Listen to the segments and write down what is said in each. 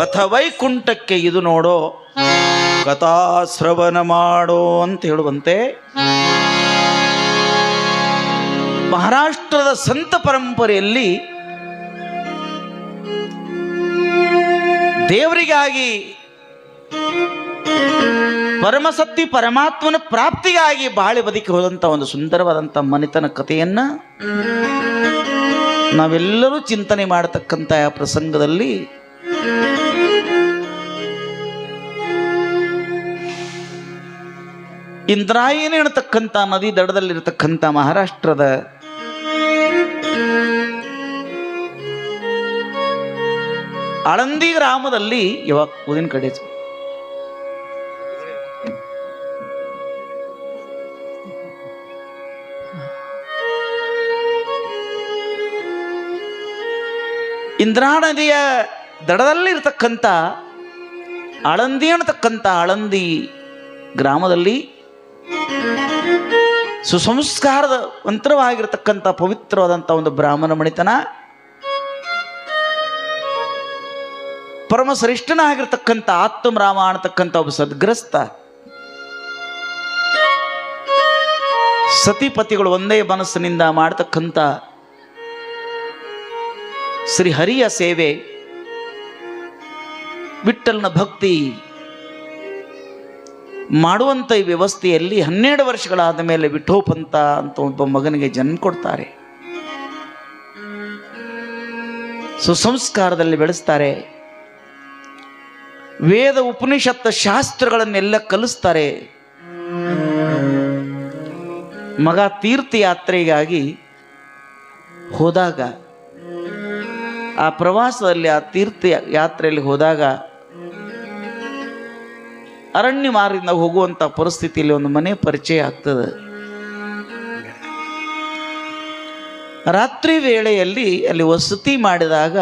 ಪಥ ವೈಕುಂಠಕ್ಕೆ ಇದು ನೋಡೋ ಕಥಾಶ್ರವಣ ಮಾಡೋ ಅಂತ ಹೇಳುವಂತೆ ಮಹಾರಾಷ್ಟ್ರದ ಸಂತ ಪರಂಪರೆಯಲ್ಲಿ ದೇವರಿಗಾಗಿ ಪರಮಸತ್ಯ ಪರಮಾತ್ಮನ ಪ್ರಾಪ್ತಿಗಾಗಿ ಬಾಳಿ ಬದುಕಿ ಹೋದಂಥ ಒಂದು ಸುಂದರವಾದಂಥ ಮನೆತನ ಕಥೆಯನ್ನ ನಾವೆಲ್ಲರೂ ಚಿಂತನೆ ಮಾಡತಕ್ಕಂಥ ಆ ಪ್ರಸಂಗದಲ್ಲಿ ಇಂದ್ರಾಯಣಿ ಅನ್ನತಕ್ಕಂಥ ನದಿ ದಡದಲ್ಲಿರತಕ್ಕಂಥ ಮಹಾರಾಷ್ಟ್ರದ ಆಳಂದಿ ಗ್ರಾಮದಲ್ಲಿ ಯಾವಾಗ ಊದಿನ ಕಡೆ ಇಂದ್ರಾ ನದಿಯ ದಡದಲ್ಲಿರ್ತಕ್ಕಂಥ ಆಳಂದಿ ಅನ್ನತಕ್ಕಂಥ ಆಳಂದಿ ಗ್ರಾಮದಲ್ಲಿ ಸುಸಂಸ್ಕಾರದ ಮಂತ್ರವಾಗಿರತಕ್ಕಂಥ ಪವಿತ್ರವಾದಂಥ ಒಂದು ಬ್ರಾಹ್ಮಣ ಮಣಿತನ, ಪರಮ ಶ್ರೇಷ್ಠನಾಗಿರ್ತಕ್ಕಂಥ ಆತ್ಮರಾಮ ಅನ್ನತಕ್ಕಂಥ ಒಬ್ಬ ಸದ್ಗ್ರಸ್ತ, ಸತಿಪತಿಗಳು ಒಂದೇ ಮನಸ್ಸಿನಿಂದ ಮಾಡತಕ್ಕಂಥ ಶ್ರೀಹರಿಯ ಸೇವೆ, ವಿಠ್ಠಲನ ಭಕ್ತಿ ಮಾಡುವಂಥ ಈ ವ್ಯವಸ್ಥೆಯಲ್ಲಿ 12 ವರ್ಷಗಳಾದ ಮೇಲೆ ವಿಠೋಪಂತ ಅಂತ ಒಬ್ಬ ಮಗನಿಗೆ ಜನ್ಮ ಕೊಡ್ತಾರೆ. ಸುಸಂಸ್ಕಾರದಲ್ಲಿ ಬೆಳೆಸ್ತಾರೆ. ವೇದ ಉಪನಿಷತ್ ಶಾಸ್ತ್ರಗಳನ್ನೆಲ್ಲ ಕಲಿಸ್ತಾರೆ. ಮಗ ತೀರ್ಥಯಾತ್ರೆಗಾಗಿ ಹೋದಾಗ, ಆ ಪ್ರವಾಸದಲ್ಲಿ ಆ ತೀರ್ಥ ಯಾತ್ರೆಯಲ್ಲಿ ಹೋದಾಗ ಅರಣ್ಯ ಮಾರ್ಗದಿಂದ ಹೋಗುವಂಥ ಪರಿಸ್ಥಿತಿಯಲ್ಲಿ ಒಂದು ಮನೆ ಪರಿಚಯ ಆಗ್ತದೆ. ರಾತ್ರಿ ವೇಳೆಯಲ್ಲಿ ಅಲ್ಲಿ ವಸತಿ ಮಾಡಿದಾಗ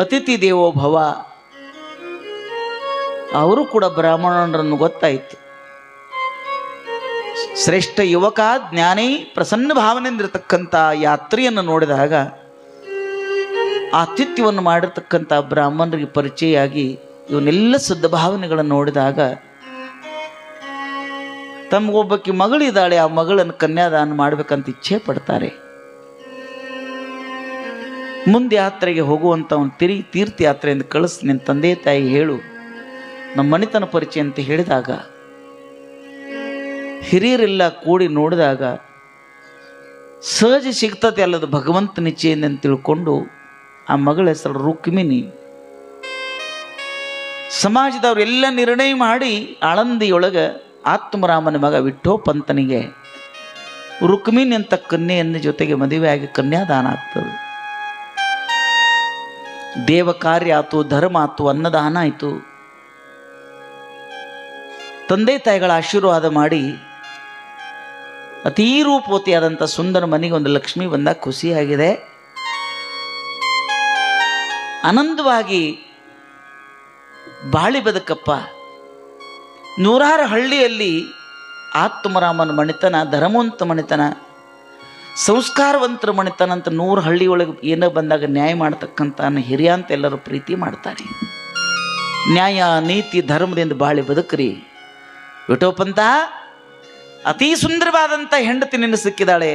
ಅತಿಥಿ ದೇವೋ ಭವ, ಅವರು ಕೂಡ ಬ್ರಾಹ್ಮಣರನ್ನು ಗೊತ್ತಾಯಿತು. ಶ್ರೇಷ್ಠ ಯುವಕ, ಜ್ಞಾನಿ, ಪ್ರಸನ್ನ ಭಾವನೆಯಿಂದಿರತಕ್ಕಂಥ ಯಾತ್ರೆಯನ್ನು ನೋಡಿದಾಗ, ಆತಿಥ್ಯವನ್ನು ಮಾಡಿರ್ತಕ್ಕಂಥ ಬ್ರಾಹ್ಮಣರಿಗೆ ಪರಿಚಯ ಆಗಿ ಇವನ್ನೆಲ್ಲ ಶುದ್ಧ ಭಾವನೆಗಳನ್ನು ನೋಡಿದಾಗ ತಮಗೊಬ್ಬಕ್ಕೆ ಮಗಳಿದ್ದಾಳೆ, ಆ ಮಗಳನ್ನು ಕನ್ಯಾದಾನ ಮಾಡಬೇಕಂತ ಇಚ್ಛೆ ಪಡ್ತಾರೆ. ಮುಂದೆ ಯಾತ್ರೆಗೆ ಹೋಗುವಂಥ ಒಂದು ತೀರ್ಥಯಾತ್ರೆಯಿಂದ ಕಳಿಸಿ ನಿನ್ನ ತಂದೆ ತಾಯಿ ಹೇಳು, ನಮ್ಮ ಮನೆತನ ಪರಿಚಯ ಅಂತ ಹೇಳಿದಾಗ ಹಿರಿಯರೆಲ್ಲ ಕೂಡಿ ನೋಡಿದಾಗ ಸಹಜ ಸಿಗ್ತತೆ ಅಲ್ಲದ ಭಗವಂತ ನಿಶ್ಚಯಿಂದ ಅಂತ ತಿಳ್ಕೊಂಡು ಆ ಮಗಳ ಹೆಸರು ರುಕ್ಮಿಣಿ. ಸಮಾಜದವರೆಲ್ಲ ನಿರ್ಣಯ ಮಾಡಿ ಆಳಂದಿಯೊಳಗೆ ಆತ್ಮರಾಮನ ಮಗ ವಿಠೋಪಂತನಿಗೆ ರುಕ್ಮಿಣಿ ಅಂತ ಕನ್ಯೆಯನ್ನು ಜೊತೆಗೆ ಮದುವೆಯಾಗಿ ಕನ್ಯಾದಾನ ಆಗ್ತದೆ. ದೇವ ಕಾರ್ಯ ಆಯಿತು, ಧರ್ಮ ಆಯಿತು, ಅನ್ನದಾನ ಆಯಿತು. ತಂದೆ ತಾಯಿಗಳ ಆಶೀರ್ವಾದ ಮಾಡಿ ಅತೀ ರೂಪವತಿಯಾದಂಥ ಸುಂದರ ಮನೆಗೆ ಒಂದು ಲಕ್ಷ್ಮಿ ಬಂದಾಗ ಖುಷಿಯಾಗಿದೆ. ಆನಂದವಾಗಿ ಬಾಳಿ ಬದುಕಪ್ಪ. 100 ಹಳ್ಳಿಯಲ್ಲಿ ಆತ್ಮರಾಮನ ಮಣಿತನ, ಧರ್ಮವಂತ ಮಣಿತನ, ಸಂಸ್ಕಾರವಂತರ ಮಣಿತನ ಅಂತ 100 ಹಳ್ಳಿಯೊಳಗೆ ಏನೋ ಬಂದಾಗ ನ್ಯಾಯ ಮಾಡ್ತಕ್ಕಂಥ ಹಿರಿಯ ಅಂತ ಎಲ್ಲರೂ ಪ್ರೀತಿ ಮಾಡ್ತಾರೆ. ನ್ಯಾಯ ನೀತಿ ಧರ್ಮದಿಂದ ಬಾಳಿ ಬದುಕ್ರಿ. ವಿಠೋಪಂತ, ಅತೀ ಸುಂದರವಾದಂಥ ಹೆಂಡತಿ ನಿನ್ನ ಸಿಕ್ಕಿದಾಳೆ.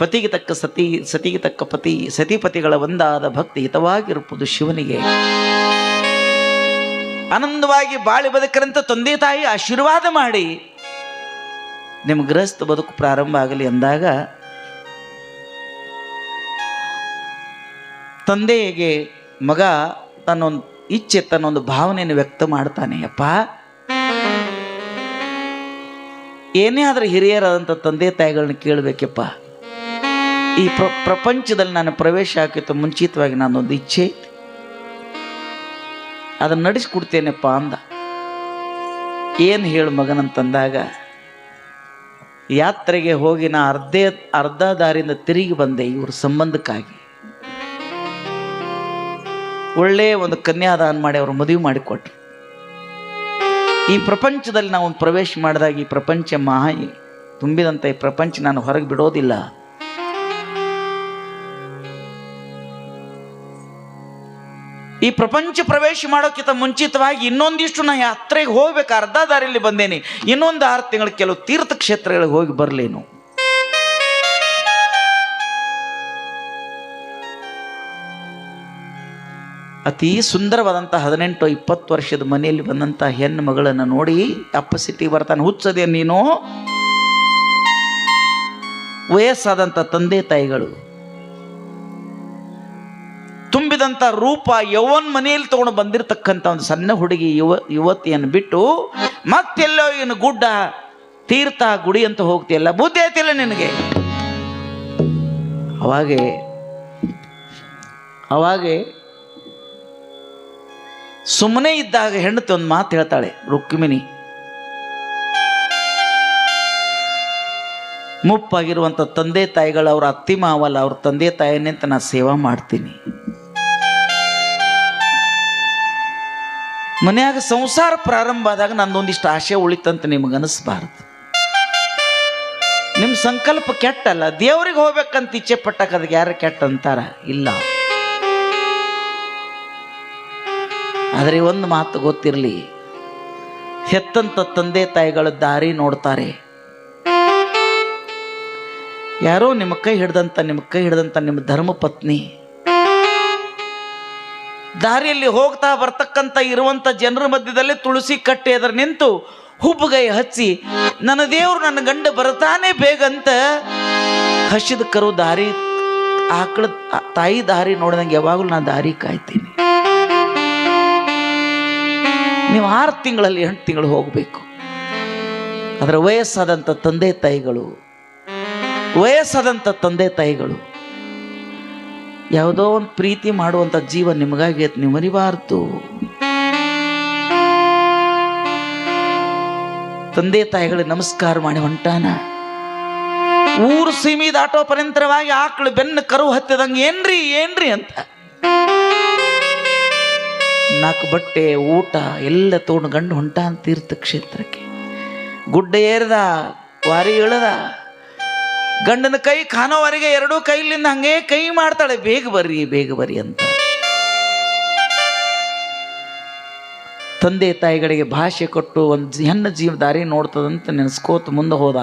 ಪತಿಗೆ ತಕ್ಕ ಸತಿ, ಸತಿಗೆ ತಕ್ಕ ಪತಿ, ಸತಿಪತಿಗಳ ಒಂದಾದ ಭಕ್ತಿ ಹಿತವಾಗಿರುವುದು ಶಿವನಿಗೆ. ಆನಂದವಾಗಿ ಬಾಳಿ ಬದುಕರಂತ ತಂದೆ ತಾಯಿ ಆಶೀರ್ವಾದ ಮಾಡಿ ನಿಮ್ಮ ಗೃಹಸ್ಥ ಬದುಕು ಪ್ರಾರಂಭ ಆಗಲಿ ಅಂದಾಗ ತಂದೆಗೆ ಮಗ ತನ್ನೊಂದು ಇಚ್ಛೆ, ತನ್ನೊಂದು ಭಾವನೆಯನ್ನು ವ್ಯಕ್ತ ಮಾಡ್ತಾನೆ. ಅಪ್ಪ, ಏನೇ ಆದರೂ ಹಿರಿಯರಾದಂಥ ತಂದೆ ತಾಯಿಗಳನ್ನ ಕೇಳಬೇಕಪ್ಪ. ಈ ಪ್ರಪಂಚದಲ್ಲಿ ನಾನು ಪ್ರವೇಶ ಹಾಕಿತ್ತು ಮುಂಚಿತವಾಗಿ ನಾನೊಂದು ಇಚ್ಛೆ, ಅದನ್ನು ನಡೆಸಿಕೊಡ್ತೇನೆಪ್ಪ ಅಂದ. ಏನು ಹೇಳು ಮಗನಂತಂದಾಗ, ಯಾತ್ರೆಗೆ ಹೋಗಿ ನಾ ಅರ್ಧ ದಾರಿಯಿಂದ ತಿರುಗಿ ಬಂದೆ ಇವ್ರ ಸಂಬಂಧಕ್ಕಾಗಿ. ಒಳ್ಳೆಯ ಒಂದು ಕನ್ಯಾದಾನ ಮಾಡಿ ಅವರು ಮದುವೆ ಮಾಡಿಕೊಟ್ರು. ಈ ಪ್ರಪಂಚದಲ್ಲಿ ನಾವು ಒಂದು ಪ್ರವೇಶ ಮಾಡಿದಾಗ ಈ ಪ್ರಪಂಚ ತುಂಬಿದಂಥ ಈ ಪ್ರಪಂಚ ನಾನು ಹೊರಗೆ ಬಿಡೋದಿಲ್ಲ. ಈ ಪ್ರಪಂಚ ಪ್ರವೇಶ ಮಾಡೋಕ್ಕಿಂತ ಮುಂಚಿತವಾಗಿ ಇನ್ನೊಂದಿಷ್ಟು ನಾ ಯಾತ್ರೆಗೆ ಹೋಗ್ಬೇಕು, ಅರ್ಧ ದಾರಿಯಲ್ಲಿ ಬಂದೇನಿ, ಇನ್ನೊಂದು 6 ತಿಂಗಳು ಕೆಲವು ತೀರ್ಥಕ್ಷೇತ್ರಗಳಿಗೆ ಹೋಗಿ ಬರಲೇನು. ಅತಿ ಸುಂದರವಾದಂಥ 18-20 ವರ್ಷದ ಮನೆಯಲ್ಲಿ ಬಂದಂಥ ಹೆಣ್ಣು ಮಗಳನ್ನು ನೋಡಿ ಅಪ್ಪ ಸಿಟ್ಟಿಗೆ ಬರ್ತಾನೆ. ಹುಚ್ಚದೆ ನೀನು? ವಯಸ್ಸಾದಂಥ ತಂದೆ ತಾಯಿಗಳು ತುಂಬಿದಂಥ ರೂಪ ಯೌವನ್ ಮನೆಯಲ್ಲಿ ತಗೊಂಡು ಬಂದಿರತಕ್ಕಂಥ ಒಂದು ಸಣ್ಣ ಹುಡುಗಿ ಯುವತಿಯನ್ನು ಬಿಟ್ಟು ಮತ್ತೆಲ್ಲೋ ಏನು ಗುಡ್ಡ ತೀರ್ಥ ಗುಡಿ ಅಂತ ಹೋಗ್ತಿಯಲ್ಲ, ಬುದ್ಧಿ ಐತಿಲ್ಲ ನಿನಗೆ? ಅವಾಗೆ ಸುಮ್ಮನೆ ಇದ್ದಾಗ ಹೆಂಡತಿ ಒಂದು ಮಾತು ಹೇಳ್ತಾಳೆ, ರುಕ್ಮಿಣಿ, ಮುಪ್ಪಾಗಿರುವಂಥ ತಂದೆ ತಾಯಿಗಳು ಅವ್ರ ಅತ್ತಿ ಮಾವಲ್ಲ, ಅವ್ರ ತಂದೆ ತಾಯಿನೇ ಅಂತ ನಾ ಸೇವಾ ಮಾಡ್ತೀನಿ. ಮನ್ಯಾಗ ಸಂಸಾರ ಪ್ರಾರಂಭ ಆದಾಗ ನಂದೊಂದಿಷ್ಟು ಆಶೆ ಉಳಿತಂತ ನಿಮಗೆ ಅನಿಸ್ಬಾರ್ದು. ನಿಮ್ಮ ಸಂಕಲ್ಪ ಕೆಟ್ಟಲ್ಲ, ದೇವ್ರಿಗೆ ಹೋಗ್ಬೇಕಂತ ಇಚ್ಛೆ ಪಟ್ಟಾಕ ಅದಕ್ಕೆ ಯಾರು ಕೆಟ್ಟ ಅಂತಾರ? ಇಲ್ಲ. ಆದರೆ ಒಂದು ಮಾತು ಗೊತ್ತಿರಲಿ, ಹೆತ್ತಂತ ತಂದೆ ತಾಯಿಗಳ ದಾರಿ ನೋಡ್ತಾರೆ. ಯಾರೋ ನಿಮ್ಮ ಕೈ ಹಿಡ್ದಂತ ನಿಮ್ಮ ಧರ್ಮ ಪತ್ನಿ ದಾರಿಯಲ್ಲಿ ಹೋಗ್ತಾ ಬರ್ತಕ್ಕಂಥ ಇರುವಂಥ ಜನರ ಮಧ್ಯದಲ್ಲಿ ತುಳಸಿ ಕಟ್ಟೆ ಎದುರು ನಿಂತು ಹುಬ್ಬುಗೈ ಹಚ್ಚಿ, ನನ್ನ ದೇವ್ರು ನನ್ನ ಗಂಡ ಬರ್ತಾನೆ ಬೇಗಂತ ಹಸಿದ ಕರು ದಾರಿ ಆಕಳ ತಾಯಿ ದಾರಿ ನೋಡಿದಂಗೆ ಯಾವಾಗಲೂ ನಾನು ದಾರಿ ಕಾಯ್ತೀನಿ. ನೀವು 6 ತಿಂಗಳಲ್ಲಿ 8 ತಿಂಗಳು ಹೋಗಬೇಕು. ಅದರ ವಯಸ್ಸಾದಂಥ ತಂದೆ ತಾಯಿಗಳು ಯಾವುದೋ ಒಂದು ಪ್ರೀತಿ ಮಾಡುವಂಥ ಜೀವ ನಿಮಗಾಗಿ ನೀವು ಮರಿಬಾರ್ದು. ತಂದೆ ತಾಯಿಗಳಿಗೆ ನಮಸ್ಕಾರ ಮಾಡಿ ಹೊಂಟಾನ. ಊರು ಸೀಮಿ ದಾಟೋ ಪರ್ಯಂತರವಾಗಿ ಆಕಳು ಬೆನ್ನು ಕರು ಹತ್ತಿದಂಗೆ ಏನ್ರಿ ಅಂತ 4 ಬಟ್ಟೆ ಊಟ ಎಲ್ಲ ತಗೊಂಡು ಗಂಡು ಹೊಂಟಾನ ತೀರ್ಥಕ್ಷೇತ್ರಕ್ಕೆ. ಗುಡ್ಡ ಏರಿದ, ವಾರಿ ಇಳದ, ಗಂಡನ ಕೈ ಕಾಣೋವರೆಗೆ 2 ಕೈಲಿಂದ ಹಂಗೆ ಕೈ ಮಾಡ್ತಾಳೆ, ಬೇಗ ಬರ್ರಿ ಅಂತ. ತಂದೆ ತಾಯಿಗಳಿಗೆ ಭಾಷೆ ಕೊಟ್ಟು ಒಂದು ಹೆಣ್ಣು ಜೀವ ದಾರಿ ನೋಡ್ತದಂತ ನೆನೆಸ್ಕೋತ ಮುಂದೆ ಹೋದ.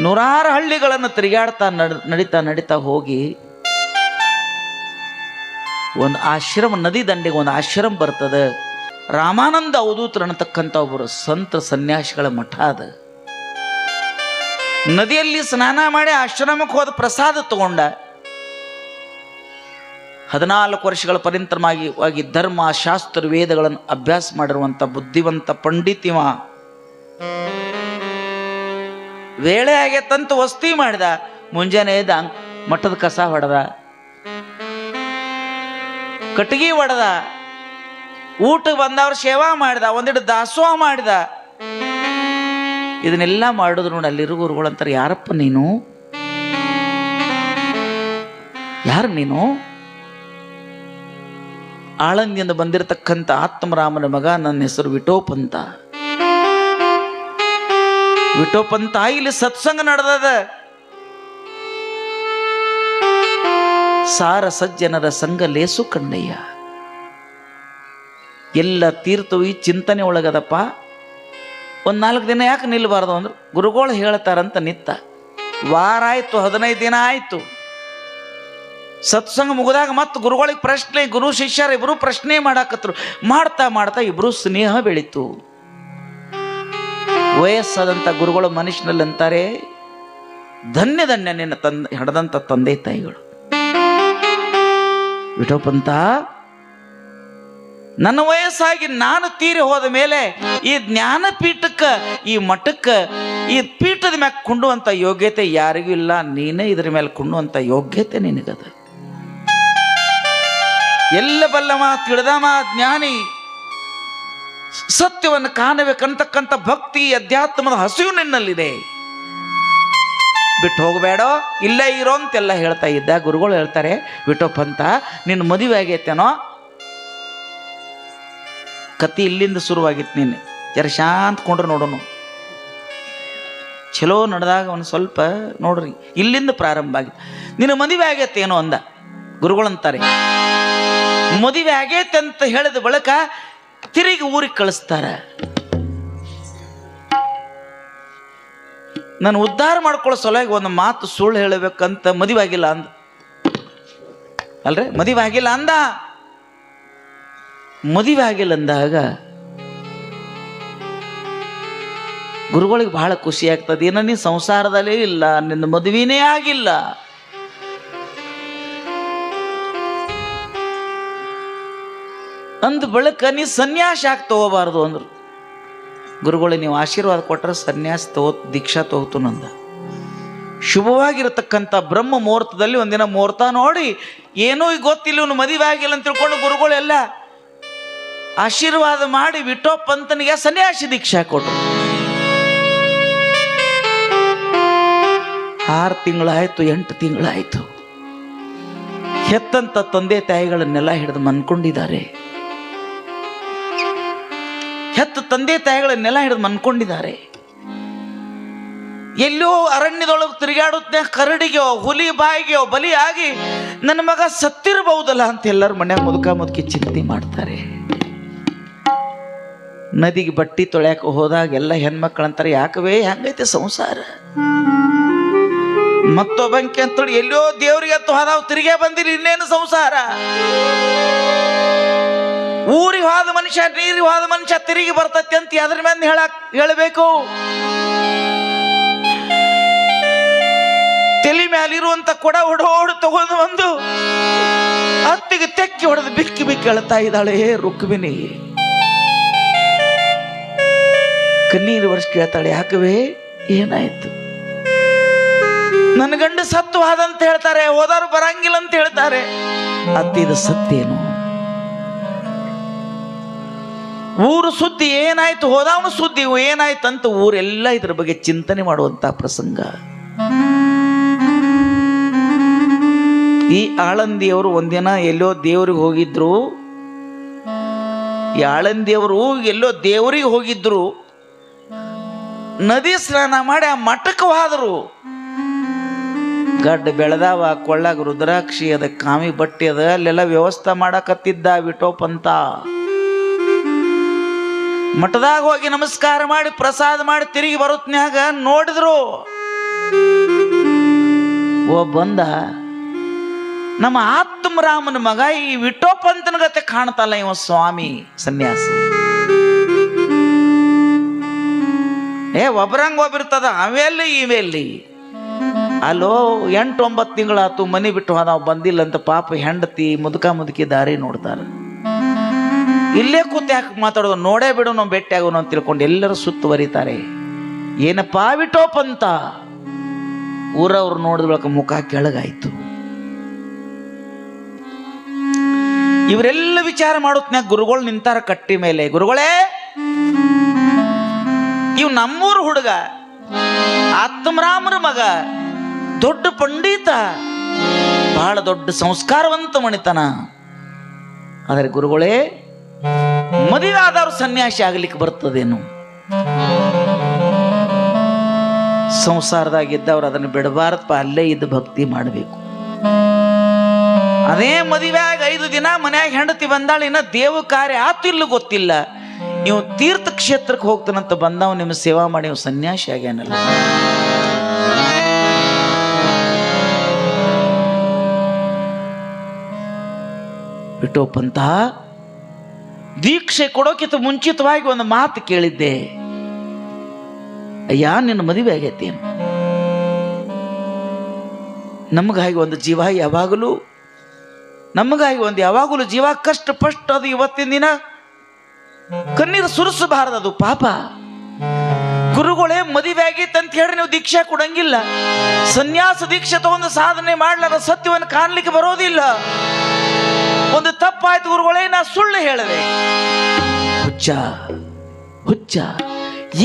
100 ಹಳ್ಳಿಗಳನ್ನು ತಿರುಗಾಡ್ತಾ ನಡೀತಾ ಹೋಗಿ ಒಂದು ಆಶ್ರಮ, ನದಿ ದಂಡೆಗೆ ಒಂದು ಆಶ್ರಮ ಬರ್ತದೆ. ರಾಮಾನಂದ ಅವಧೂತರು ಅನ್ನತಕ್ಕಂಥ ಒಬ್ಬರು ಸಂತ ಸನ್ಯಾಸಿಗಳ ಮಠ ಅದ. ನದಿಯಲ್ಲಿ ಸ್ನಾನ ಮಾಡಿ ಆಶ್ರಮಕ್ಕೆ ಹೋದ ಪ್ರಸಾದ ತಗೊಂಡ 14 ವರ್ಷಗಳ ಪರ್ಯಂತರವಾಗಿ ಧರ್ಮ ಶಾಸ್ತ್ರ ವೇದಗಳನ್ನು ಅಭ್ಯಾಸ ಮಾಡಿರುವಂಥ ಬುದ್ಧಿವಂತ ಪಂಡಿತಿವ. ವೇಳೆ ಆಗೈತಂತ ವಸ್ತಿ ಮಾಡಿದ. ಮುಂಜಾನೆ ಎದ್ದ ಮಠದ ಕಸ ಹೊಡೆದ, ಕಟ್ಟಿಗೆ ಹೊಡೆದ, ಊಟಕ್ಕೆ ಬಂದವ್ರ ಸೇವಾ ಮಾಡಿದ, ಒಂದಿಟ್ಟು ದಾಸೋಹ ಮಾಡಿದ. ಇದನ್ನೆಲ್ಲ ಮಾಡಿದ್ರು ನೋಡಿ ಅಲ್ಲಿರೋ ಗುರುಗಳು ಅಂತಾರೆ, ಯಾರಪ್ಪ ನೀನು? ಯಾರು ನೀನು? ಆಳಂದಿಯಿಂದ ಬಂದಿರತಕ್ಕಂಥ ಆತ್ಮರಾಮನ ಮಗ, ನನ್ನ ಹೆಸರು ವಿಠೋಪಂತ. ಇಲ್ಲಿ ಸತ್ಸಂಗ ನಡೆದದ. ಸಾರ ಸಜ್ಜನರ ಸಂಘ ಲೇಸು ಕಂಡಯ್ಯ. ಎಲ್ಲ ತೀರ್ಥವು ಈ ಚಿಂತನೆ ಒಳಗದಪ್ಪ. ಒಂದು 4 ದಿನ ಯಾಕೆ ನಿಲ್ಲಬಾರ್ದು ಅಂದ್ರೆ ಗುರುಗಳು ಹೇಳ್ತಾರಂತ ನಿತ್ತ. ವಾರ ಆಯ್ತು, 15 ದಿನ ಆಯ್ತು. ಸತ್ಸಂಗ ಮುಗಿದಾಗ ಮತ್ತು ಗುರುಗಳಿಗೆ ಪ್ರಶ್ನೆ, ಗುರು ಶಿಷ್ಯರು ಇಬ್ಬರು ಪ್ರಶ್ನೆ ಮಾಡಾಕತ್ರು. ಮಾಡ್ತಾ ಇಬ್ರು ಸ್ನೇಹ ಬೆಳೀತು. ವಯಸ್ಸಾದಂಥ ಗುರುಗಳು ಮನುಷ್ಯನಲ್ಲಿ ಅಂತಾರೆ, ಧನ್ಯ ನಿನ್ನ ಹಡದಂಥ ತಂದೆ ತಾಯಿಗಳು. ವಿಠೋಪಂತ, ನನ್ನ ವಯಸ್ಸಾಗಿ ನಾನು ತೀರಿ ಹೋದ ಮೇಲೆ ಈ ಜ್ಞಾನಪೀಠಕ್ಕೆ, ಈ ಮಠಕ್ಕೆ, ಈ ಪೀಠದ ಮ್ಯಾಗ ಕೊಂಡುವಂಥ ಯೋಗ್ಯತೆ ಯಾರಿಗೂ ಇಲ್ಲ. ನೀನೇ ಇದ್ರ ಮೇಲೆ ಕೊಂಡುವಂಥ ಯೋಗ್ಯತೆ ನಿನಗದ. ಎಲ್ಲ ಬಲ್ಲವ, ತಿಳಿದವ, ಜ್ಞಾನಿ, ಸತ್ಯವನ್ನು ಕಾಣಬೇಕಂತಕ್ಕಂಥ ಭಕ್ತಿ ಅಧ್ಯಾತ್ಮದ ಹಸಿವು ನಿನ್ನಲ್ಲಿದೆ. ಬಿಟ್ಟು ಹೋಗಬೇಡೋ, ಇಲ್ಲೇ ಇರೋ ಅಂತೆಲ್ಲ ಹೇಳ್ತಾ ಇದ್ದ. ಗುರುಗಳು ಹೇಳ್ತಾರೆ, ವಿಠೋಪಂತ ನಿನ್ನ ಮದುವೆ ಆಗೈತೇನೋ? ಕತಿ ಇಲ್ಲಿಂದ ಶುರುವಾಗಿತ್ತು. ನೀನು ಜರ ಶಾಂತ ಕೊಂಡ್ರೆ ನೋಡೋಣ. ಚಲೋ ನಡೆದಾಗ ಒಂದು ಸ್ವಲ್ಪ ನೋಡ್ರಿ, ಇಲ್ಲಿಂದ ಪ್ರಾರಂಭ ಆಗಿತ್ತು. ನಿನ್ನ ಮದುವೆ ಆಗೈತೇನೋ ಅಂದ. ಗುರುಗಳಂತಾರೆ, ಮದುವೆ ಆಗೈತೆ ಅಂತ ಹೇಳಿದ ಬಳಿಕ ತಿರುಗಿ ಊರಿಗೆ ಕಳಿಸ್ತಾರ. ನಾನು ಉದ್ಧಾರ ಮಾಡ್ಕೊಳ್ಳೋ ಸಲುವಾಗಿ ಒಂದು ಮಾತು ಸುಳ್ಳು ಹೇಳಬೇಕಂತ ಮದುವೆ ಆಗಿಲ್ಲ ಅಂದ ಅಲ್ರಿ, ಮದುವೆ ಆಗಿಲ್ಲ ಅಂದ. ಮದುವೆ ಆಗಿಲ್ಲ ಅಂದಾಗ ಗುರುಗಳಿಗೆ ಬಹಳ ಖುಷಿ ಆಗ್ತದೆ. ಏನೋ ನೀ ಸಂಸಾರದಲ್ಲೇ ಇಲ್ಲ, ನಿನ್ನ ಮದುವೆನೇ ಆಗಿಲ್ಲ. ಅಂದ ಬಳಿಕ ನೀ ಸನ್ಯಾಸ ಯಾಕೆ ತಗೋಬಾರ್ದು ಅಂದ್ರು. ಗುರುಗಳಿಗೆ ನೀವು ಆಶೀರ್ವಾದ ಕೊಟ್ಟರೆ ಸನ್ಯಾಸ ದೀಕ್ಷಾ ತಗೋತು ನಂದ. ಶುಭವಾಗಿರತಕ್ಕಂಥ ಬ್ರಹ್ಮ ಮುಹೂರ್ತದಲ್ಲಿ ಒಂದಿನ ಮುಹೂರ್ತ ನೋಡಿ, ಏನೂ ಈಗ ಗೊತ್ತಿಲ್ಲ ಇವನು ಮದುವೆ ಆಗಿಲ್ಲ ಅಂತ ತಿಳ್ಕೊಂಡು ಗುರುಗಳೆಲ್ಲ ಆಶೀರ್ವಾದ ಮಾಡಿ ವಿಠೋಪಂತನಿಗೆ ಸನ್ಯಾಸಿ ದೀಕ್ಷಾ ಕೊಟ್ಟರು. 6 ತಿಂಗಳಾಯ್ತು, 8 ತಿಂಗಳಾಯ್ತು. ಹೆತ್ತಂತ ತಂದೆ ತಾಯಿಗಳನ್ನೆಲ್ಲ ಹಿಡಿದು ಮನ್ಕೊಂಡಿದ್ದಾರೆ. ಹೆತ್ತ ತಂದೆ ತಾಯಿಗಳನ್ನೆಲ್ಲ ಹಿಡಿದು ಮನ್ಕೊಂಡಿದ್ದಾರೆ. ಎಲ್ಲೋ ಅರಣ್ಯದೊಳಗೆ ತಿರುಗಾಡುತ್ತೆ ಕರಡಿಗೆಯೋ ಹುಲಿ ಬಾಯಿಗೆಯೋ ಬಲಿಯಾಗಿ ನನ್ನ ಮಗ ಸತ್ತಿರಬಹುದಲ್ಲ ಅಂತ ಎಲ್ಲರೂ ಮನ್ಯಾಗ ಮುದುಕಿ ಚಿಂತೆ ಮಾಡ್ತಾರೆ. ನದಿಗೆ ಬಟ್ಟಿ ತೊಳ್ಯಾಕ ಹೋದಾಗ ಎಲ್ಲ ಹೆಣ್ಮಕ್ಳಂತಾರೆ, ಯಾಕವೇ ಹೆಂಗೈತೆ ಸಂಸಾರ. ಮತ್ತೊಬ್ಬಂಕೆ ಅಂತೇಳಿ ಎಲ್ಲೋ ದೇವ್ರಿಗೆ ಹತ್ತು ಹೋದಾವ್ ತಿರುಗೇ ಬಂದಿರಿ, ಇನ್ನೇನು ಸಂಸಾರ. ಊರಿಗೆ ಹೋದ ಮನುಷ್ಯ ನೀರಿಗೆ ಹೋದ ಮನುಷ್ಯ ತಿರುಗಿ ಬರ್ತತಿ ಅಂತ ಅದ್ರ ಮೇಲೆ ಹೇಳಬೇಕು. ತಲೆ ಮ್ಯಾಲಿರುವಂತ ಕೊಡ ಹೊಡೋಡು ತಗೊಂಡು ಬಂದು ಹತ್ತಿಗೆ ತೆಕ್ಕಿ ಹೊಡೆದು ಬಿಕ್ಕಿ ಬಿಕ್ಕಿ ಅಳ್ತಾ ಇದ್ದಾಳೆ ರುಕ್ಮಿಣಿ. ಕಣ್ಣೀರು ವರ್ಷ ಕೇಳ್ತಾಳೆ, ಯಾಕವೇ ಏನಾಯ್ತು. ನನ್ನ ಗಂಡ ಸತ್ತು ಆದಂತ ಹೇಳ್ತಾರೆ, ಹೋದವ್ರು ಬರಂಗಿಲ್ಲ ಅಂತ ಹೇಳ್ತಾರೆ. ಅತ್ತಿದ ಸತ್ತೇನು? ಊರು ಸುದ್ದಿ ಏನಾಯ್ತು, ಹೋದವನು ಸುದ್ದಿ ಏನಾಯ್ತಂತ ಊರೆಲ್ಲ ಇದ್ರ ಬಗ್ಗೆ ಚಿಂತನೆ ಮಾಡುವಂತ ಪ್ರಸಂಗ. ಈ ಆಳಂದಿಯವರು ಒಂದಿನ ಎಲ್ಲೋ ದೇವ್ರಿಗೆ ಹೋಗಿದ್ರು. ಈ ಆಳಂದಿಯವರು ಎಲ್ಲೋ ದೇವರಿಗೆ ಹೋಗಿದ್ರು. ನದಿ ಸ್ನಾನ ಮಾಡಿ ಆ ಮಠಕ್ಕೆ ಹೋದರು. ಗಡ್ಡ ಬೆಳೆದಾವ, ಕೊಳ್ಳಾಗ ರುದ್ರಾಕ್ಷಿ ಅದ, ಕಾಮಿ ಬಟ್ಟೆ ಅದ, ಅಲ್ಲೆಲ್ಲ ವ್ಯವಸ್ಥೆ ಮಾಡಕತ್ತಿದ್ದ ವಿಠೋಪಂತ. ಮಠದಾಗ ಹೋಗಿ ನಮಸ್ಕಾರ ಮಾಡಿ ಪ್ರಸಾದ ಮಾಡಿ ತಿರುಗಿ ಬರುತ್ನ್ಯಾಗ ನೋಡಿದ್ರು ಬಂದ ನಮ್ಮ ಆತ್ಮರಾಮನ ಮಗ ಈ ವಿಠೋಪಂತನ ಗತೆ ಕಾಣ್ತಲ್ಲ ಇವ ಸ್ವಾಮಿ ಸನ್ಯಾಸಿ. ಒಬ್ರಂಗ ಒಬ್ಬಿರ್ತದ, ಅವೆಲ್ಲಿ ಇವೆಲ್ಲಿ. ಅಲ್ಲೋ 8-9 ತಿಂಗಳಾತು ಮನೆ ಬಿಟ್ಟು ನಾವು ಬಂದಿಲ್ಲ ಅಂತ ಪಾಪ ಹೆಂಡತಿ ಮುದುಕಿ ದಾರಿ ನೋಡ್ತಾರ. ಇಲ್ಲೇ ಕೂತ್ ಯಾಕೆ ಮಾತಾಡೋದು, ನೋಡೇ ಬಿಡು ನಾವು ಭೇಟಿ ಆಗೋನು ಅಂತ ತಿಳ್ಕೊಂಡು ಎಲ್ಲರೂ ಸುತ್ತುವರಿತಾರೆ. ಏನಪ್ಪಾ ವಿಠೋಪಂತ. ಊರವ್ರು ನೋಡಿದ ಬಳಿಕ ಮುಖ ಕೆಳಗಾಯ್ತು. ಇವರೆಲ್ಲ ವಿಚಾರ ಮಾಡೋತ್ನ್ಯಾಗ ಗುರುಗಳು ನಿಂತಾರ ಕಟ್ಟಿ ಮೇಲೆ. ಗುರುಗಳೇ, ಇವ್ ನಮ್ಮೂರು ಹುಡುಗ, ಆತ್ಮರಾಮರ ಮಗ, ದೊಡ್ಡ ಪಂಡಿತ, ಬಹಳ ದೊಡ್ಡ ಸಂಸ್ಕಾರವಂತ ಮಣಿತನ. ಆದರೆ ಗುರುಗಳೇ, ಮದುವೆ ಆದವ್ರು ಸನ್ಯಾಸಿ ಆಗ್ಲಿಕ್ಕೆ ಬರ್ತದೇನು? ಸಂಸಾರದಾಗಿದ್ದವ್ರು ಅದನ್ನು ಬಿಡಬಾರದಪ್ಪ, ಅಲ್ಲೇ ಇದ್ದು ಭಕ್ತಿ ಮಾಡಬೇಕು. ಅದೇ ಮದುವೆಯಾಗ 5 ದಿನ ಮನ್ಯಾಗ ಹೆಂಡತಿ ಬಂದಾಳ, ಇನ್ನ ದೇವ ಕಾರ್ಯ ಆತು ಇಲ್ಲ ಗೊತ್ತಿಲ್ಲ. ನೀವು ತೀರ್ಥ ಕ್ಷೇತ್ರಕ್ಕೆ ಹೋಗ್ತಾನಂತ ಬಂದವ್ ನಿಮ್ಮ ಸೇವಾ ಮಾಡಿ ನೀವು ಸನ್ಯಾಸಿ ಆಗ್ಯಾನಲ್ಲ. ವಿಠೋಪಂತ ದೀಕ್ಷೆ ಕೊಡೋಕ್ಕಿಂತ ಮುಂಚಿತವಾಗಿ ಒಂದು ಮಾತು ಕೇಳಿದ್ದೆ. ಅಯ್ಯ, ನಿನ್ನ ಮದುವೆ ಆಗೈತಿ. ನಮಗಾಗಿ ಒಂದು ಜೀವ ಯಾವಾಗಲೂ, ನಮಗಾಗಿ ಒಂದು ಯಾವಾಗಲೂ ಜೀವ ಕಷ್ಟಪಟ್ಟು ಅದು ಇವತ್ತಿನ ದಿನ ಕಣ್ಣೀರು ಸುರಿಸಬಾರದು, ಅದು ಪಾಪ. ಗುರುಗಳೇ, ಮದುವೆ ಆಗೈತೆ ಅಂತ ಹೇಳಿ ನೀವು ದೀಕ್ಷೆ ಕೊಡಂಗಿಲ್ಲ. ಸನ್ಯಾಸ ದೀಕ್ಷೆ ತಗೊಂಡು ಸಾಧನೆ ಮಾಡ್ಲಾರ ಸತ್ಯವನ್ನು ಕಾಣಲಿಕ್ಕೆ ಬರೋದಿಲ್ಲ. ಒಂದು ತಪ್ಪಾಯ್ತು ಗುರುಗಳೇ, ನಾ ಸುಳ್ಳು ಹೇಳಿದೆ. ಹುಚ್ಚ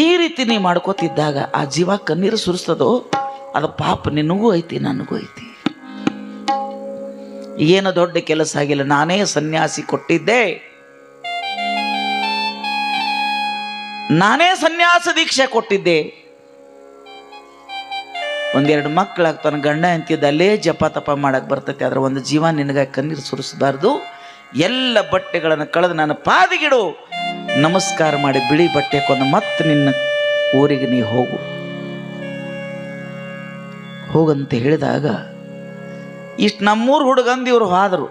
ಈ ರೀತಿ ನೀ ಮಾಡ್ಕೋತಿದ್ದಾಗ ಆ ಜೀವ ಕಣ್ಣೀರು ಸುರಿಸ್ತದೋ ಅದು ಪಾಪ ನಿನಗೂ ಐತಿ, ನನಗೂ ಐತಿ. ಏನು ದೊಡ್ಡ ಕೆಲಸ ಆಗಿಲ್ಲ, ನಾನೇ ಸನ್ಯಾಸಿ ಕೊಟ್ಟಿದ್ದೆ, ನಾನೇ ಸನ್ಯಾಸ ದೀಕ್ಷೆ ಕೊಟ್ಟಿದ್ದೆ. 1-2 ಮಕ್ಕಳಾಗ್ತಾನ, ಗಂಡ ಅಂತಿದ್ದ ಅಲ್ಲೇ ಜಪ ತಪ ಮಾಡಕ್ ಬರ್ತೈತಿ. ಆದ್ರೆ ಒಂದು ಜೀವ ನಿನಗ ಕಣ್ಣೀರು ಸುರಿಸಬಾರ್ದು, ಎಲ್ಲ ಬಟ್ಟೆಗಳನ್ನು ಕಳೆದು ನನ್ನ ಪಾದಿಗಿಡು, ನಮಸ್ಕಾರ ಮಾಡಿ ಬಿಳಿ ಬಟ್ಟೆ ಕೊಂದು ಮತ್ತೆ ನಿನ್ನ ಊರಿಗೆ ನೀ ಹೋಗಂತ ಹೇಳಿದಾಗ ಇಷ್ಟು ನಮ್ಮೂರು ಹುಡುಗಂದು ಇವರು ಹೋದರು.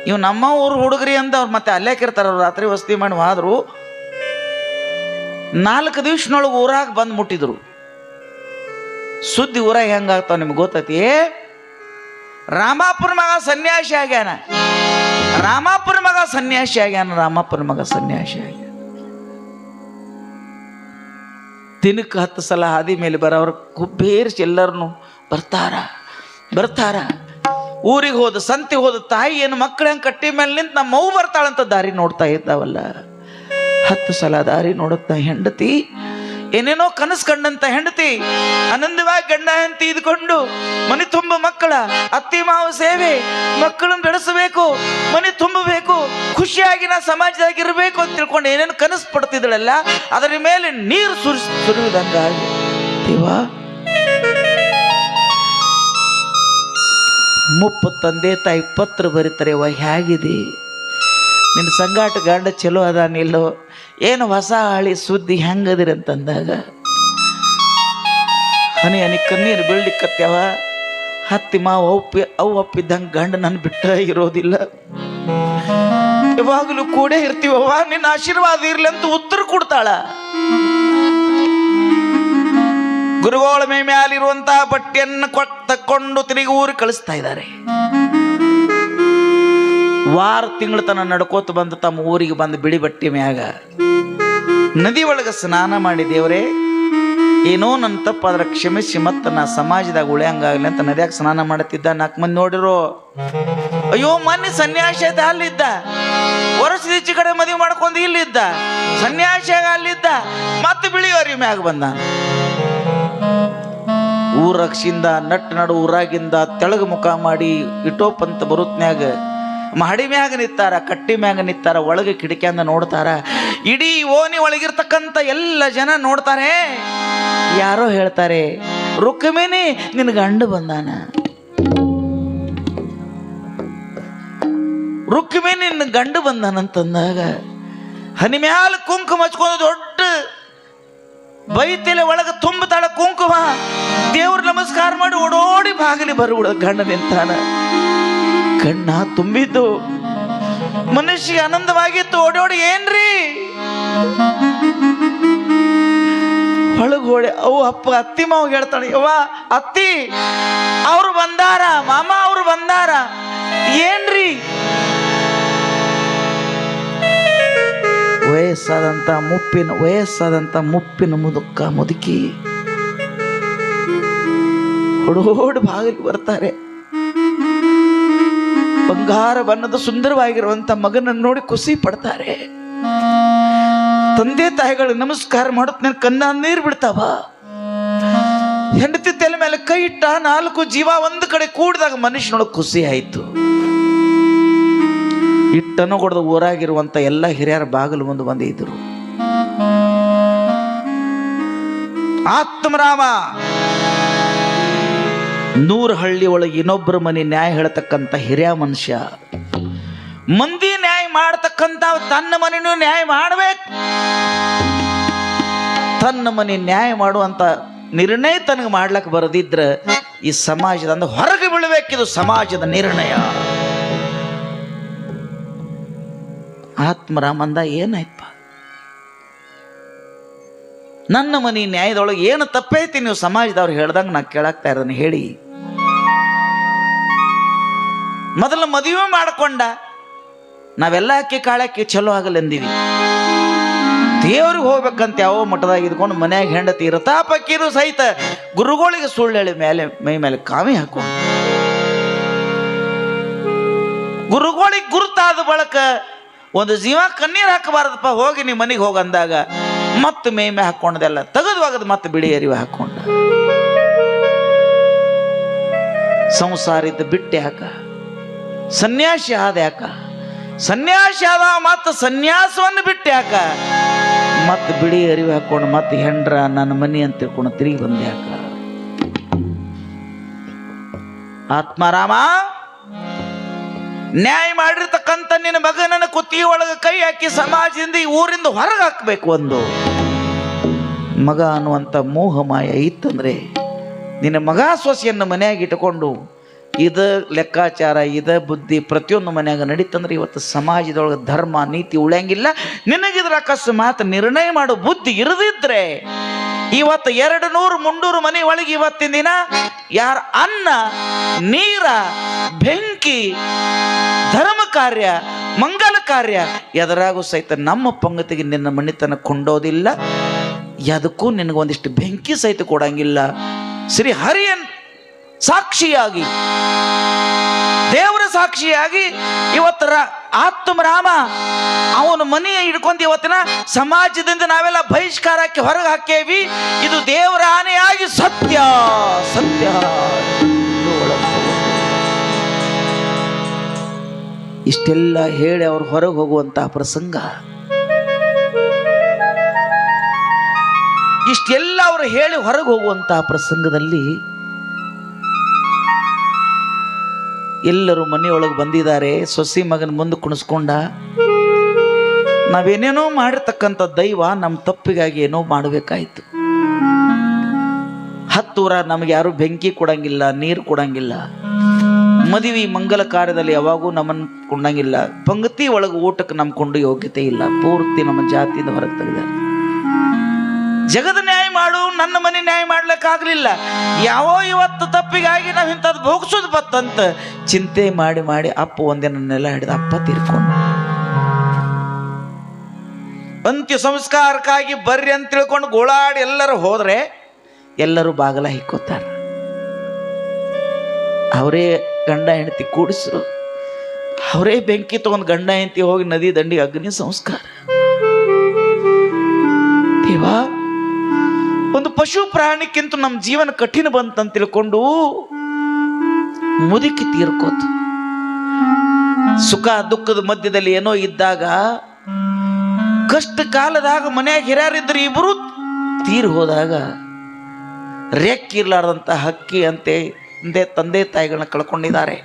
ಇವು ನಮ್ಮ ಊರು ಹುಡುಗರಿ ಅಂತ ಅವ್ರು ಮತ್ತೆ ಅಲ್ಲೇ ಕಿರ್ತಾರ. ಅವ್ರು ರಾತ್ರಿ ವಸತಿ ಮಾಡಿ ಹೋದ್ರು. 4 ದಿವ್ಸನೊಳಗೆ ಊರಾಗ ಬಂದು ಮುಟ್ಟಿದ್ರು. ಸುದ್ದಿ ಊರಾಗ ಹೆಂಗಾಗ್ತಾವ ನಿಮ್ಗೆ ಗೊತ್ತೈತಿ? ರಾಮಾಪುರ ಮಗ ಸನ್ಯಾಸಿ ಆಗ್ಯಾನ. ರಾಮಾಪುರ ಮಗ ಸನ್ಯಾಸಿ ಆಗ್ಯಾನ. ದಿನಕ್ಕೆ 10 ಸಲ ಹಾದಿ ಮೇಲೆ ಬರೋರು ಕುಬ್ಬೇರಿಸಿ ಎಲ್ಲರನ್ನು ಬರ್ತಾರ. ಊರಿಗೆ ಹೋದ ಸಂತೆ ಹೋದ ತಾಯಿ ಏನು ಮಕ್ಕಳ ಹೆಂಗೆ ಕಟ್ಟಿ ಮೇಲೆ ನಿಂತು ನಮ್ಮ ಮಗು ಬರ್ತಾಳಂತ ದಾರಿ ನೋಡ್ತಾ ಇದ್ದಾವಲ್ಲ. 10 ಸಲ ದಾರಿ ನೋಡುತ್ತಾ ಹೆಂಡತಿ, ಏನೇನೋ ಕನಸು ಕಂಡಂತ ಹೆಂಡತಿ ಆನಂದವಾಗಿ ಗಂಡ ಹೆಂಡತಿ ಇದ್ಕೊಂಡು ಮನೆ ತುಂಬ ಮಕ್ಕಳ ಅತ್ತಿ ಮಾವ ಸೇವೆ, ಮಕ್ಕಳನ್ನು ಬೆಳೆಸಬೇಕು, ಮನೆ ತುಂಬಬೇಕು, ಖುಷಿಯಾಗಿ ನಾ ಸಮಾಜದಾಗಿರ್ಬೇಕು ಅಂತ ತಿಳ್ಕೊಂಡು ಏನೇನು ಕನಸು ಪಡ್ತಿದ್ದಳಲ್ಲ, ಅದರ ಮೇಲೆ ನೀರು ಸುರಿಯುವುದಂಗಾಗಿ ದೇವಾ ಮುಪ್ಪು ತಂದೆ ತಾಯಿ ಪತ್ರ ಬರೀತಾರೆ. ಹೇಗಿದೆ ನಿನ್ನ ಸಂಗಾಟ ಗಂಡ ಚಲೋ ಅದಾನಿಲ್ಲೋ, ಏನು ಹೊಸ ಹಳಿ ಸುದ್ದಿ ಹೆಂಗದಿರಿ ಅಂತಂದಾಗ ಹನಿ ಕಣ್ಣೀರು ಬೀಳ್ಲಿಕ್ಕತ್ಯಾವ. ಹತ್ತಿ ಮಾವು ಅವು ಒಪ್ಪಿದ್ದಂಗೆ ಗಂಡ ನನ್ನ ಬಿಟ್ಟ ಇರೋದಿಲ್ಲ, ಯಾವಾಗಲೂ ಕೂಡ ಇರ್ತೀವವ್ವ, ನಿನ್ನ ಆಶೀರ್ವಾದ ಇರ್ಲಿ ಅಂತ ಉತ್ತರ ಕೊಡ್ತಾಳ. ಗುರುಗಳ ಮೇಲಿರುವಂತಹ ಬಟ್ಟೆಯನ್ನು ತಕ್ಕೊಂಡು ತಿರುಗಿ ಊರು ಕಳಿಸ್ತಾ ಇದ್ದಾರೆ. ವಾರ ತಿಂಗಳ ತನ ನಡ್ಕೋತ ಬಂದು ತಮ್ಮ ಊರಿಗೆ ಬಂದು ಬಿಳಿ ಬಟ್ಟೆ ಮ್ಯಾಗ ನದಿ ಒಳಗೆ ಸ್ನಾನ ಮಾಡಿ, ದೇವರೇ ಏನೋ ನನ್ನ ತಪ್ಪು ಅದರ ಕ್ಷಮಿಸಿ ಮತ್ತೆ ನಾ ಸಮಾಜದಾಗ ಉಳಿಯಂಗಾಗಲಿ ಅಂತ ನದಿಯಾಗ ಸ್ನಾನ ಮಾಡುತ್ತಿದ್ದ. 4 ಮಂದಿ ನೋಡಿರೋ, ಅಯ್ಯೋ ಮೊನ್ನೆ ಸನ್ಯಾಸಿ ಆಯ್ತ ಅಲ್ಲಿದ್ದ, ವರ್ಷದ ಈಚೆ ಕಡೆ ಮದುವೆ ಮಾಡ್ಕೊಂಡು ಇಲ್ಲಿದ್ದ, ಸನ್ಯಾಸಿಯಾಗ ಅಲ್ಲಿದ್ದ, ಮತ್ತೆ ಬಿಳಿಯವರಿ ಮ್ಯಾಗ ಬಂದ. ಊರಕ್ಷಿಂದ ನಡು ಊರಾಗಿಂದ ತೆಳಗ ಮುಖ ಮಾಡಿ ಇಟೋಪಂತ ಬರುತ್ನ್ಯಾಗ ಮಹಡಿ ಮ್ಯಾಗ ನಿತ್ತಾರ, ಕಟ್ಟಿ ಮ್ಯಾಗ ನಿತ್ತಾರ, ಒಳಗೆ ಕಿಟಕಿಯಿಂದ ನೋಡ್ತಾರ. ಇಡೀ ಓಣಿ ಒಳಗಿರ್ತಕ್ಕಂಥ ಎಲ್ಲ ಜನ ನೋಡ್ತಾರೆ. ಯಾರೋ ಹೇಳ್ತಾರೆ, ರುಕ್ಮಿಣಿ ನಿನ್ನ ಗಂಡ ಬಂದಾನ, ರುಕ್ಮಿಣಿ ನಿನ್ನ ಗಂಡ ಬಂದಾನಂತಂದಾಗ ಹನಿ ಮ್ಯಾಲ ಕುಂಕುಮ ಹಚ್ಕೊಂಡು ದೊಡ್ಡ ಬೈತಿಲೆ ಒಳಗೆ ತುಂಬತಾಳ ಕುಂಕುಮ. ದೇವ್ರ ನಮಸ್ಕಾರ ಮಾಡಿ ಓಡೋಡಿ ಬಾಗಿಲಿ ಬರುವುಡ ಗಂಡ ನಿಂತಾನ. ಕಣ್ಣ ತುಂಬಿದ್ದು, ಮನುಷ್ಯ ಆನಂದವಾಗಿತ್ತು. ಓಡೋಡಿ ಏನ್ರಿ ಒಳಗೋಡೆ ಅವು ಅಪ್ಪ ಅತ್ತಿ ಮಾವ ಹೇಳ್ತಾಳೆ, ಯವ್ವ ಅತ್ತಿ ಅವ್ರು ಬಂದಾರ, ಮಾಮ ಅವ್ರು ಬಂದಾರ. ಏನ್ರಿ? ವಯಸ್ಸಾದಂತ ಮುಪ್ಪಿನ ಮುದುಕಿ ಹೊಡೋಡು ಬಾಗಿಲಿಗೆ ಬರ್ತಾರೆ. ಬಂಗಾರ ಬಣ್ಣದ ಸುಂದರವಾಗಿರುವಂತ ಮಗನನ್ನು ನೋಡಿ ಖುಷಿ ಪಡ್ತಾರೆ. ತಂದೆ ತಾಯಿಗಳು ನಮಸ್ಕಾರ ಮಾಡುತ್ತ ಕಣ್ಣ ನೀರು ಬಿಡ್ತಾವ. ಹೆಂಡತಿ ತಲೆ ಮೇಲೆ ಕೈ ಇಟ್ಟ 4 ಜೀವ ಒಂದು ಕಡೆ ಕೂಡಿದಾಗ ಮನುಷ್ಯನೊಳಗೆ ಖುಷಿ ಆಯ್ತು. ಇಟ್ಟನ್ನು ಕೊಡದ ಊರಾಗಿರುವಂತ ಎಲ್ಲ ಹಿರಿಯರ ಬಾಗಿಲು ಮುಂದೆ ಬಂದಿದ್ರು. ಆತ್ಮರಾಮ 100 ಹಳ್ಳಿ ಒಳಗೆ ಇನ್ನೊಬ್ಬರ ಮನೆ ನ್ಯಾಯ ಹೇಳ್ತಕ್ಕಂಥ ಹಿರಿಯ ಮನುಷ್ಯ. ಮಂದಿ ನ್ಯಾಯ ಮಾಡ್ತಕ್ಕಂಥ ತನ್ನ ಮನೆನೂ ನ್ಯಾಯ ಮಾಡ್ಬೇಕು. ತನ್ನ ಮನೆ ನ್ಯಾಯ ಮಾಡುವಂತ ನಿರ್ಣಯ ತನಗೆ ಮಾಡ್ಲಕ್ಕೆ ಬರದಿದ್ರೆ ಈ ಸಮಾಜದಿಂದ ಹೊರಗೆ ಬೀಳಬೇಕಿದು ಸಮಾಜದ ನಿರ್ಣಯ. ಆತ್ಮರಾಮಂದ ಏನಾಯ್ತಪ್ಪ, ನನ್ನ ಮನೆ ನ್ಯಾಯದೊಳಗೆ ಏನು ತಪ್ಪೈತಿ ನೀವು ಸಮಾಜದವ್ರು ಹೇಳ್ದಂಗೆ ನಾ ಕೇಳಾಕ್ತಾ ಇರೋದನ್ನ ಹೇಳಿ. ಮೊದಲು ಮದುವೆ ಮಾಡಿಕೊಂಡ ನಾವೆಲ್ಲ ಅಕ್ಕಿ ಕಾಳಕ್ಕಿ ಚಲೋ ಆಗಲೆಂದೀವಿ. ದೇವ್ರಿಗೆ ಹೋಗ್ಬೇಕಂತ ಯಾವ ಮಠದಾಗ ಇದ್ಕೊಂಡು ಮನ್ಯಾಗ ಹೆಂಡತಿ ಇರತಾಪಕ್ಕಿರು ಸಹಿತ ಗುರುಗಳಿಗೆ ಸುಳ್ಳು ಹೇಳಿ ಮೈ ಮೇಲೆ ಕಾವಿ ಹಾಕೊಂಡು ಗುರುಗಳಿಗೆ ಗುರುತಾದ ಬಳಕ ಒಂದು ಜೀವ ಕಣ್ಣೀರು ಹಾಕಬಾರದಪ್ಪ, ಹೋಗಿ ನೀವು ಮನೆಗೆ ಹೋಗಂದಾಗ ಮತ್ತೆ ಮೇಮೆ ಹಾಕೊಂಡದೆಲ್ಲ ತೆಗೆದುವಾಗದು ಮತ್ತೆ ಬಿಡಿ ಅರಿವು ಹಾಕೊಂಡ. ಸಂಸಾರ ಇದ್ದ ಬಿಟ್ಟೆ ಯಾಕ, ಸನ್ಯಾಸಿ ಆದ ಯಾಕ, ಸನ್ಯಾಸಿ ಆದ ಮತ್ತೆ ಸನ್ಯಾಸವನ್ನು ಬಿಟ್ಟೆ ಯಾಕ, ಮತ್ತೆ ಬಿಡಿ ಅರಿವು ಹಾಕೊಂಡು ಮತ್ತೆ ಹೆಂಡ್ರ ನನ್ನ ಮನಿ ಅಂತ ತಿಳ್ಕೊಂಡು ತಿರುಗಿ ಬಂದೆ ಯಾಕ. ಆತ್ಮಾರಾಮ ನ್ಯಾಯ ಮಾಡಿರ್ತಕ್ಕಂಥ ನಿನ್ನ ಮಗನನ್ನ ಕುತ್ತಿಗೆ ಒಳಗೆ ಕೈ ಹಾಕಿ ಸಮಾಜದಿಂದ ಈ ಊರಿಂದ ಹೊರಗೆ ಹಾಕಬೇಕು. ಒಂದು ಮಗ ಅನ್ನುವಂಥ ಮೋಹಮಾಯ ಇತ್ತಂದ್ರೆ ನಿನ್ನ ಮಗ ಸೊಸೆಯನ್ನು ಮನೆಯಾಗಿ ಇಟ್ಟುಕೊಂಡು ಇದ ಲೆಕ್ಕಾಚಾರ ಇದ ಬುದ್ಧಿ ಪ್ರತಿಯೊಂದು ಮನೆಯಾಗ ನಡೀತಂದ್ರೆ ಇವತ್ತು ಸಮಾಜದೊಳಗೆ ಧರ್ಮ ನೀತಿ ಉಳಿಯಂಗಿಲ್ಲ. ನಿನಗಿದ್ರ ಅಕಸ್ಮಾತ್ ನಿರ್ಣಯ ಮಾಡೋ ಬುದ್ಧಿ ಇರದಿದ್ರೆ ಇವತ್ತು 200-300 ಮನೆ ಒಳಗೆ ಇವತ್ತಿನ ದಿನ ಯಾರ ಅನ್ನ ನೀರ ಬೆಂಕಿ ಧರ್ಮ ಕಾರ್ಯ ಮಂಗಲ ಕಾರ್ಯ ಎದರಾಗೂ ಸಹಿತ ನಮ್ಮ ಪಂಗತಿಗೆ ನಿನ್ನ ಮಣಿತನ ಕೊಂಡೋದಿಲ್ಲ. ಯಾವುದಕ್ಕೂ ನಿನಗೊಂದಿಷ್ಟು ಬೆಂಕಿ ಸಹಿತ ಕೊಡಂಗಿಲ್ಲ. ಶ್ರೀ ಹರಿಯನ್ ಸಾಕ್ಷಿಯಾಗಿ ದೇವರ ಸಾಕ್ಷಿಯಾಗಿ ಇವತ್ತು ಆತ್ಮರಾಮ ಅವನ ಮನೆಯ ಹಿಡ್ಕೊಂಡು ಇವತ್ತಿನ ಸಮಾಜದಿಂದ ನಾವೆಲ್ಲ ಬಹಿಷ್ಕಾರಕ್ಕೆ ಹೊರಗೆ ಹಾಕೇವಿ. ಇದು ದೇವರ ಆನೆಯಾಗಿ ಸತ್ಯ ಸತ್ಯ. ಇಷ್ಟೆಲ್ಲ ಹೇಳಿ ಅವ್ರು ಹೊರಗೆ ಹೋಗುವಂತಹ ಪ್ರಸಂಗ, ಇಷ್ಟೆಲ್ಲ ಅವರು ಹೇಳಿ ಹೊರಗೆ ಹೋಗುವಂತಹ ಪ್ರಸಂಗದಲ್ಲಿ ಎಲ್ಲರೂ ಮನೆಯೊಳಗೆ ಬಂದಿದ್ದಾರೆ. ಸೊಸಿ ಮಗನ ಮುಂದೆ ಕುಣಿಸ್ಕೊಂಡ, ನಾವೇನೇನೋ ಮಾಡಿರ್ತಕ್ಕಂಥ ದೈವ ನಮ್ಮ ತಪ್ಪಿಗಾಗಿ ಏನೋ ಮಾಡಬೇಕಾಯ್ತು. 10 ಊರ ನಮಗೆ ಯಾರು ಬೆಂಕಿ ಕೊಡಂಗಿಲ್ಲ, ನೀರು ಕೊಡಂಗಿಲ್ಲ, ಮದುವೆ ಮಂಗಲ ಕಾರ್ಯದಲ್ಲಿ ಯಾವಾಗೂ ನಮ್ಮನ್ನು ಕೊಂಡಂಗಿಲ್ಲ, ಪಂಗತಿ ಒಳಗೆ ಊಟಕ್ಕೆ ನಮ್ಮ ಕೊಂಡು ಯೋಗ್ಯತೆ ಇಲ್ಲ, ಪೂರ್ತಿ ನಮ್ಮ ಜಾತಿಯಿಂದ ಹೊರಗೆ ತೆಗೆದಾರೆ. ಜಗದ ನ್ಯಾಯ ಮಾಡು, ನನ್ನ ಮನೆ ನ್ಯಾಯ ಮಾಡ್ಲಿಕ್ಕಾಗಲಿಲ್ಲ, ಯಾವೋ ಇವತ್ತು ತಪ್ಪಿಗಾಗಿ ನಾವು ಇಂಥದ್ದು ಭೋಗಿಸೋದು ಬತ್ತಂತ ಚಿಂತೆ ಮಾಡಿ ಮಾಡಿ ಅಪ್ಪ ಒಂದಿನೆಲ್ಲ ಹಿಡಿದ ಅಪ್ಪ ತೀರ್ಕೊಂಡು ಅಂತ್ಯ ಸಂಸ್ಕಾರಕ್ಕಾಗಿ ಬರ್ರಿ ಅಂತ ತಿಳ್ಕೊಂಡು ಗೋಳಾಡಿ ಎಲ್ಲರೂ ಹೋದ್ರೆ ಎಲ್ಲರೂ ಬಾಗಲ ಹಿಕ್ಕೋತಾರೆ. ಅವರೇ ಗಂಡ ಹೆಂಡತಿ ಕೂಡಿಸ್ರು, ಅವರೇ ಬೆಂಕಿ ತಗೊಂಡು ಗಂಡ ಹೆಂಡತಿ ಹೋಗಿ ನದಿ ದಂಡಿಗೆ ಅಗ್ನಿ ಸಂಸ್ಕಾರ. ದೇವಾ, ಒಂದು ಪಶು ಪ್ರಾಣಿಕ್ಕಿಂತ ನಮ್ಮ ಜೀವನ ಕಠಿಣ ಬಂತಂತ ತಿಳ್ಕೊಂಡು ಮುದುಕಿ ತೀರ್ಕೋತು. ಸುಖ ದುಃಖದ ಮಧ್ಯದಲ್ಲಿ ಏನೋ ಇದ್ದಾಗ ಕಷ್ಟ ಕಾಲದಾಗ ಮನೆಯಾಗ ಹಿರಿಯರಿದ್ರು ಇಬ್ರು ತೀರ್ ಹೋದಾಗ ರೆಕ್ಕಿರ್ಲಾರ್ದಂತ ಹಕ್ಕಿ ಅಂತೆ ತಂದೆ ತಾಯಿಗಳನ್ನ ಕಳ್ಕೊಂಡಿದ್ದಾರೆ.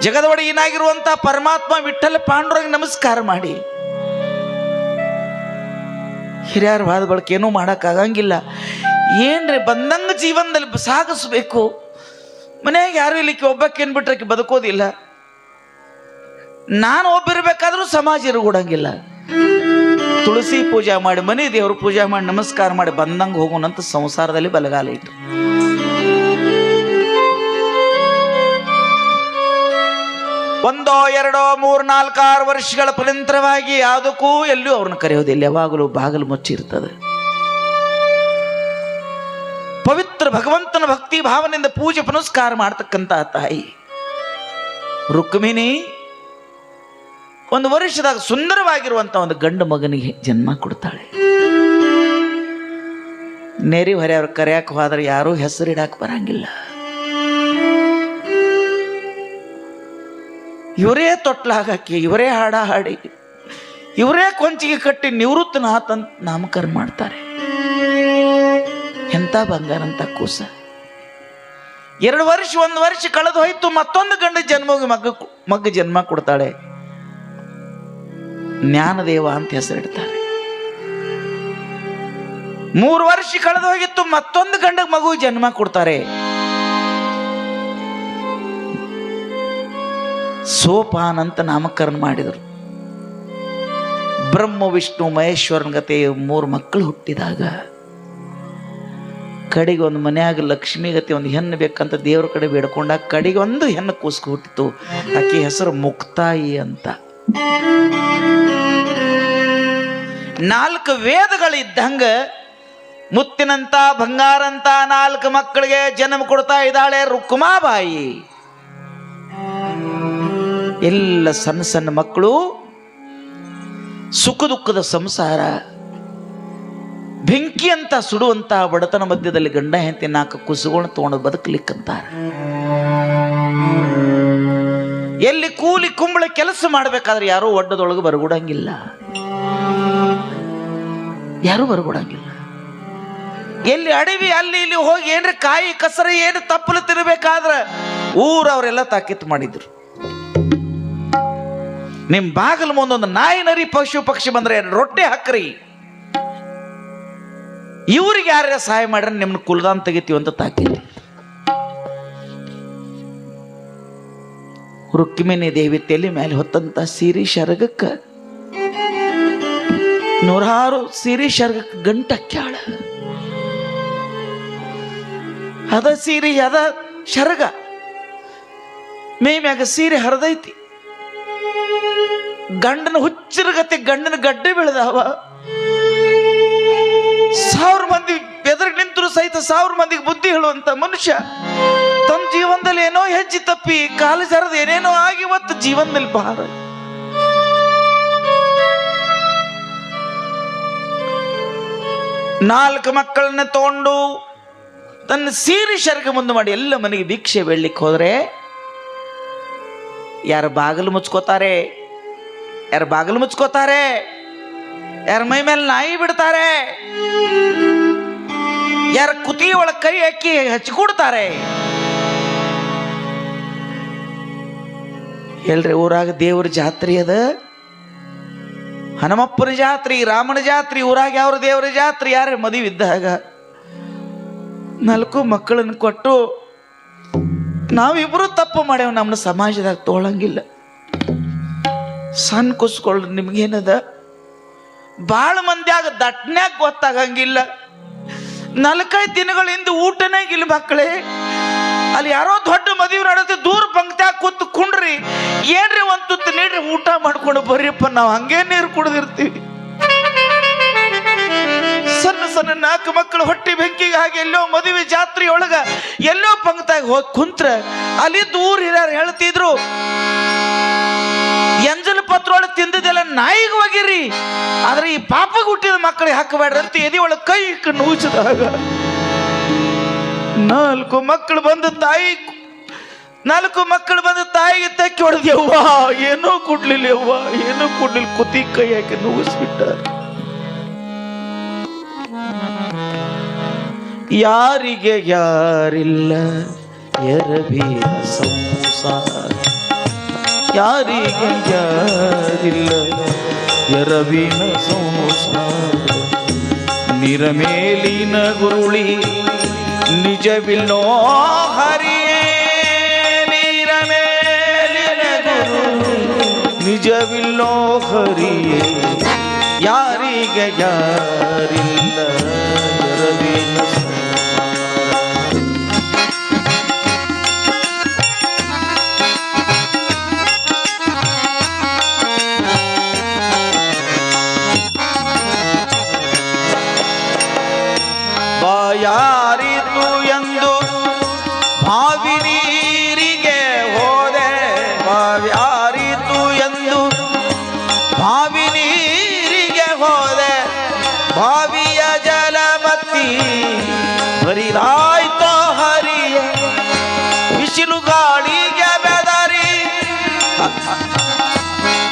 ಜಗದ ಒಡೆಯನಾಗಿರುವಂತ ಪರಮಾತ್ಮ ವಿಠ್ಠಲ ಪಾಂಡುರಂಗ ನಮಸ್ಕಾರ ಮಾಡಿ ಹಿರಿಯರ ವಾದ ಬಳಕೆ ಏನೂ ಮಾಡೋಕ್ಕಾಗಂಗಿಲ್ಲ. ಏನ್ರಿ ಬಂದಂಗ ಜೀವನದಲ್ಲಿ ಸಾಗಿಸ್ಬೇಕು. ಮನೆಯಾಗ ಯಾರು ಇಲ್ಲಿಕ್ಕೆ ಒಬ್ಬಕ್ಕೇನು ಬಿಟ್ರಕ್ಕೆ ಬದುಕೋದಿಲ್ಲ. ನಾನು ಒಬ್ಬಿರ್ಬೇಕಾದ್ರೂ ಸಮಾಜ ಇರಗೂಡಂಗಿಲ್ಲ. ತುಳಸಿ ಪೂಜೆ ಮಾಡಿ, ಮನೆ ದೇವರು ಪೂಜೆ ಮಾಡಿ, ನಮಸ್ಕಾರ ಮಾಡಿ ಬಂದಂಗೆ ಹೋಗೋಣಂತ ಸಂಸಾರದಲ್ಲಿ ಬಲಗಾಲ ಇಟ್ಟು 1, 2, 3, 4, 6 ವರ್ಷಗಳ ಪರ್ಯಂತರವಾಗಿ ಯಾವುದಕ್ಕೂ ಎಲ್ಲೂ ಅವ್ರನ್ನ ಕರೆಯೋದಿಲ್ಲ. ಯಾವಾಗಲೂ ಬಾಗಿಲು ಮುಚ್ಚಿರ್ತದೆ. ಪವಿತ್ರ ಭಗವಂತನ ಭಕ್ತಿ ಭಾವನೆಯಿಂದ ಪೂಜೆ ಪುನಸ್ಕಾರ ಮಾಡ್ತಕ್ಕಂಥ ತಾಯಿ ರುಕ್ಮಿಣಿ 1 ವರ್ಷದಾಗ ಸುಂದರವಾಗಿರುವಂತ ಒಂದು ಗಂಡು ಮಗನಿಗೆ ಜನ್ಮ ಕೊಡ್ತಾಳೆ. ನೆರಿ ಹೊರೆಯವ್ರ ಕರೆಯಕ್ಕೆ ಹೋದ್ರೆ ಯಾರೂ ಹೆಸರಿಡಾಕ್ ಬರಂಗಿಲ್ಲ. ಇವರೇ ತೊಟ್ಲಾಗಾಕಿ, ಇವರೇ ಹಾಡ ಹಾಡಿ, ಇವರೇ ಕೊಂಚಿಗೆ ಕಟ್ಟಿ ನಿವೃತ್ತನಾಥಂತ ನಾಮಕರಣ ಮಾಡ್ತಾರೆ. ಎಂತ ಬಂಗಾರಂತ ಕೂಸ. 2 ವರ್ಷ 1 ವರ್ಷ ಕಳೆದು ಹೋಯ್ತು. ಮತ್ತೊಂದು ಗಂಡ ಜನ್ಮವಾಗಿ ಮಗ್ಗ ಜನ್ಮ ಕೊಡ್ತಾಳೆ. ಜ್ಞಾನದೇವ ಅಂತ ಹೆಸರಿಡ್ತಾರೆ. 3 ವರ್ಷ ಕಳೆದು ಹೋಗಿತ್ತು. ಮತ್ತೊಂದು ಗಂಡ ಮಗು ಜನ್ಮ ಕೊಡ್ತಾರೆ. ಸೋಪಾನ್ ಅಂತ ನಾಮಕರಣ ಮಾಡಿದರು. ಬ್ರಹ್ಮ ವಿಷ್ಣು ಮಹೇಶ್ವರನ ಗತೆ 3 ಮಕ್ಕಳು ಹುಟ್ಟಿದಾಗ ಕಡೆಗೆ ಒಂದು ಮನೆಯಾಗ ಲಕ್ಷ್ಮೀ ಗತಿ ಒಂದು ಹೆಣ್ಣು ಬೇಕಂತ ದೇವ್ರ ಕಡೆ ಬೇಡ್ಕೊಂಡಾಗ ಕಡೆಗೆ ಒಂದು ಹೆಣ್ಣು ಕೂಸ್ಕು ಹುಟ್ಟಿತು. ಆಕೆ ಹೆಸರು ಮುಕ್ತಾಯಿ ಅಂತ. 4 ವೇದಗಳಿದ್ದಂಗ ಮುತ್ತಿನಂತ ಬಂಗಾರಂತ 4 ಮಕ್ಕಳಿಗೆ ಜನ್ಮ ಕೊಡ್ತಾ ಇದ್ದಾಳೆ ರುಕ್ಮಾಬಾಯಿ. ಎಲ್ಲ ಸಣ್ಣ ಸಣ್ಣ ಮಕ್ಕಳು, ಸುಖ ದುಃಖದ ಸಂಸಾರ, ಬೆಂಕಿ ಅಂತ ಸುಡುವಂತ ಬಡತನ ಮಧ್ಯದಲ್ಲಿ ಗಂಡ ಹೆಂಡತಿ 4 ಕುಸುಗಳನ್ನು ತಗೊಂಡು ಬದುಕಲಿಕ್ಕಂತಾರೆ. ಎಲ್ಲಿ ಕೂಲಿ ಕುಂಬಳ ಕೆಲಸ ಮಾಡ್ಬೇಕಾದ್ರೆ ಯಾರೂ ಒಡ್ಡದೊಳಗೆ ಬರಗೂಡಂಗಿಲ್ಲ, ಯಾರೂ ಬರಗೂಡಂಗಿಲ್ಲ. ಎಲ್ಲಿ ಅಡವಿ ಅಲ್ಲಿ ಇಲ್ಲಿ ಹೋಗಿ ಏನ್ರಿ ಕಾಯಿ ಕಸರ ಏನು ತಪ್ಪಲು ತಿನ್ಬೇಕಾದ್ರ ಊರವರೆಲ್ಲ ತಾಕೀತು ಮಾಡಿದ್ರು. ನಿಮ್ ಬಾಗಿಲು ಮುಂದೊಂದು ನಾಯಿ ನರಿ ಪಕ್ಷಿ ಬಂದ್ರೆ ರೊಟ್ಟಿ ಹಾಕ್ರಿ, ಇವ್ರಿಗೆ ಯಾರ್ಯಾರ ಸಹಾಯ ಮಾಡ್ರೆ ನಿಮ್ನ ಕುಲ್ದಾನ್ ತೆಗಿತೀವಿ ಅಂತ ತಾಕೀತು. ರುಕ್ಮಿಣಿ ದೇವಿ ತಲೆ ಮೇಲೆ ಹೊತ್ತಂತ ಸೀರೆ ಶರಗಕ್ಕ 106 ಸೀರೆ ಶರಗಕ್ಕೆ ಗಂಟಕ್ಯಾಳ. ಅದ ಸೀರೆ ಅದ ಶರಗ ಮೇ ಮ್ಯಾಗ ಸೀರೆ ಹರಿದೈತಿ. ಗಂಡನ ಹುಚ್ಚರಗತ್ತೆ ಗಂಡನ ಗಡ್ಡೆ ಬೆಳೆದವ. 1000 ಮಂದಿ ಬೆದರಿಗೆ ನಿಂತರು ಸಹಿತ 1000 ಮಂದಿಗೆ ಬುದ್ಧಿ ಹೇಳುವಂತ ಮನುಷ್ಯ ತಮ್ಮ ಜೀವನದಲ್ಲಿ ಏನೋ ಹೆಜ್ಜೆ ತಪ್ಪಿ ಕಾಲು ಜಾರದ ಏನೇನೋ ಆಗಿ ಇವತ್ತು ಜೀವನದಲ್ಲಿ ಭಾರ. ನಾಲ್ಕು ಮಕ್ಕಳನ್ನ ತಗೊಂಡು ತನ್ನ ಸೀರೆ ಶರ್ಗ ಮುಂದೆ ಮಾಡಿ ಎಲ್ಲ ಮನೆಗೆ ಭಿಕ್ಷೆ ಬೆಳ್ಲಿಕ್ಕೆ ಹೋದ್ರೆ ಯಾರ ಬಾಗಿಲು ಮುಚ್ಕೋತಾರೆ, ಯಾರ ಬಾಗಿಲು ಮುಚ್ಕೋತಾರೆ, ಯಾರ ಮೈ ಮೇಲೆ ನಾಯಿ ಬಿಡ್ತಾರೆ, ಯಾರ ಕುತ್ತಿಗೆ ಒಳಗೆ ಕೈ ಹಾಕಿ ಹಚ್ಕೊಡ್ತಾರೆ. ಹೇಳ್ರಿ, ಊರಾಗ ದೇವ್ರ ಜಾತ್ರೆ ಅದ, ಹನುಮಪ್ಪನ ಜಾತ್ರೆ, ರಾಮನ ಜಾತ್ರೆ, ಊರಾಗ ಯಾವ ದೇವ್ರ ಜಾತ್ರೆ. ಯಾರೇ ಮದುವೆ ಇದ್ದಾಗ 4 ಮಕ್ಕಳನ್ನು ಕೊಟ್ಟು ನಾವಿಬ್ರು ತಪ್ಪು ಮಾಡ್ಯಾವ, ನಮ್ಮನ್ನ ಸಮಾಜದಾಗ ತಗೊಳಂಗಿಲ್ಲ. ಸಣ್ಣ ಕುಸ್ಕೊಳ್ರಿ, ನಿಮ್ಗೇನದ ಬಾಳ ಮಂದ್ಯಾಗ ದಟ್ನ್ಯಾಗ ಗೊತ್ತಾಗಂಗಿಲ್ಲ. 4-5 ದಿನಗಳಿಂದ ಊಟನೇ ಇಲ್ಲ ಮಕ್ಕಳೇ. ಅಲ್ಲಿ ಯಾರೋ ದೊಡ್ಡ ಮದುವೆ ನಡೆದು ದೂರ ಪಂಕ್ತ್ಯಾಗ ಕೂತು ಕುಂಡ್ರಿ, ಏನ್ರಿ ಒಂದು ತುತ್ತು ನೀಡ್ರಿ ಊಟ ಮಾಡ್ಕೊಂಡು ಬರ್ರಿಪ್ಪ, ನಾವು ಹಂಗೇ ನೀರು ಕುಡಿದಿರ್ತೀವಿ. ಸಣ್ಣ ಸಣ್ಣ 4 ಮಕ್ಕಳು ಹೊಟ್ಟಿ ಬೆಂಕಿಗೆ ಹಾಗೆ ಎಲ್ಲೋ ಮದುವೆ ಜಾತ್ರೆ ಒಳಗ ಎಲ್ಲೋ ಪಂಕ್ತಾಗ ಹೋಗಿ ಕುಂತ್ರ ಅಲ್ಲಿ ದೂರ ಹಿರಿಯರು ಹೇಳ್ತಿದ್ರು, ಎಂಜಲ್ ಪತ್ರ ಒಳಗೆ ತಿಂದದೆಲ್ಲ ನಾಯಿಗೆ ಹೋಗಿರಿ, ಆದ್ರೆ ಈ ಪಾಪಗೆ ಹುಟ್ಟಿದ ಮಕ್ಕಳಿಗೆ ಹಾಕಬೇಡ್ರಿ ಅಂತ ಎದಿ ಒಳಗೆ ಕೈ ನೂಚಿದಾಗ 4 ಮಕ್ಕಳು ಬಂದು ತಾಯಿಗೆ ತಕ್ಕಿ ಹೊಡೆದ್ಯವ್ವ, ಏನೋ ಕೊಡ್ಲಿಲ್ಲ ಯವ್ವ, ಏನೋ ಕೊಡ್ಲಿಲ್ಲ, ಕುತಿ ಕೈ ಹಾಕಿ ನುಗ್ಗಿಸ್ಬಿಟ್ಟಾರ. ಯಾರಿಗೆ ಯಾರಿಲ್ಲ ಎರವಿನ ಸಂಸಾರ, ಯಾರಿಗೆ ಯಾರಿಲ್ಲ ಎರವಿನ ಸಂಸಾರ. ನಿರಮೇಲಿನ ಗುರುಳಿ ನಿಜವಿಲ್ಲೋ ಹರಿಯೇ, ನಿರಮೇಲಿನ ಗುರುಳಿ ನಿಜವಿಲ್ಲೋ ಹರಿಯೇ. ಯಾರಿಗೆ ಯಾರಿಲ್ಲ ಎರವಿನ ಯಾರಿತು ಎಂದು ಭಾವಿ ನೀರಿಗೆ ಹೋದೆ, ಯಾರಿತು ಎಂದು ಭಾವಿ ನೀರಿಗೆ ಹೋದೆ, ಭಾವಿಯ ಜಲಮತಿ ಹರಿದಾಯ್ತೋ ಹರಿಯ. ಬಿಸಿಲು ಗಾಳಿಗೆ ಬೆದರಿ,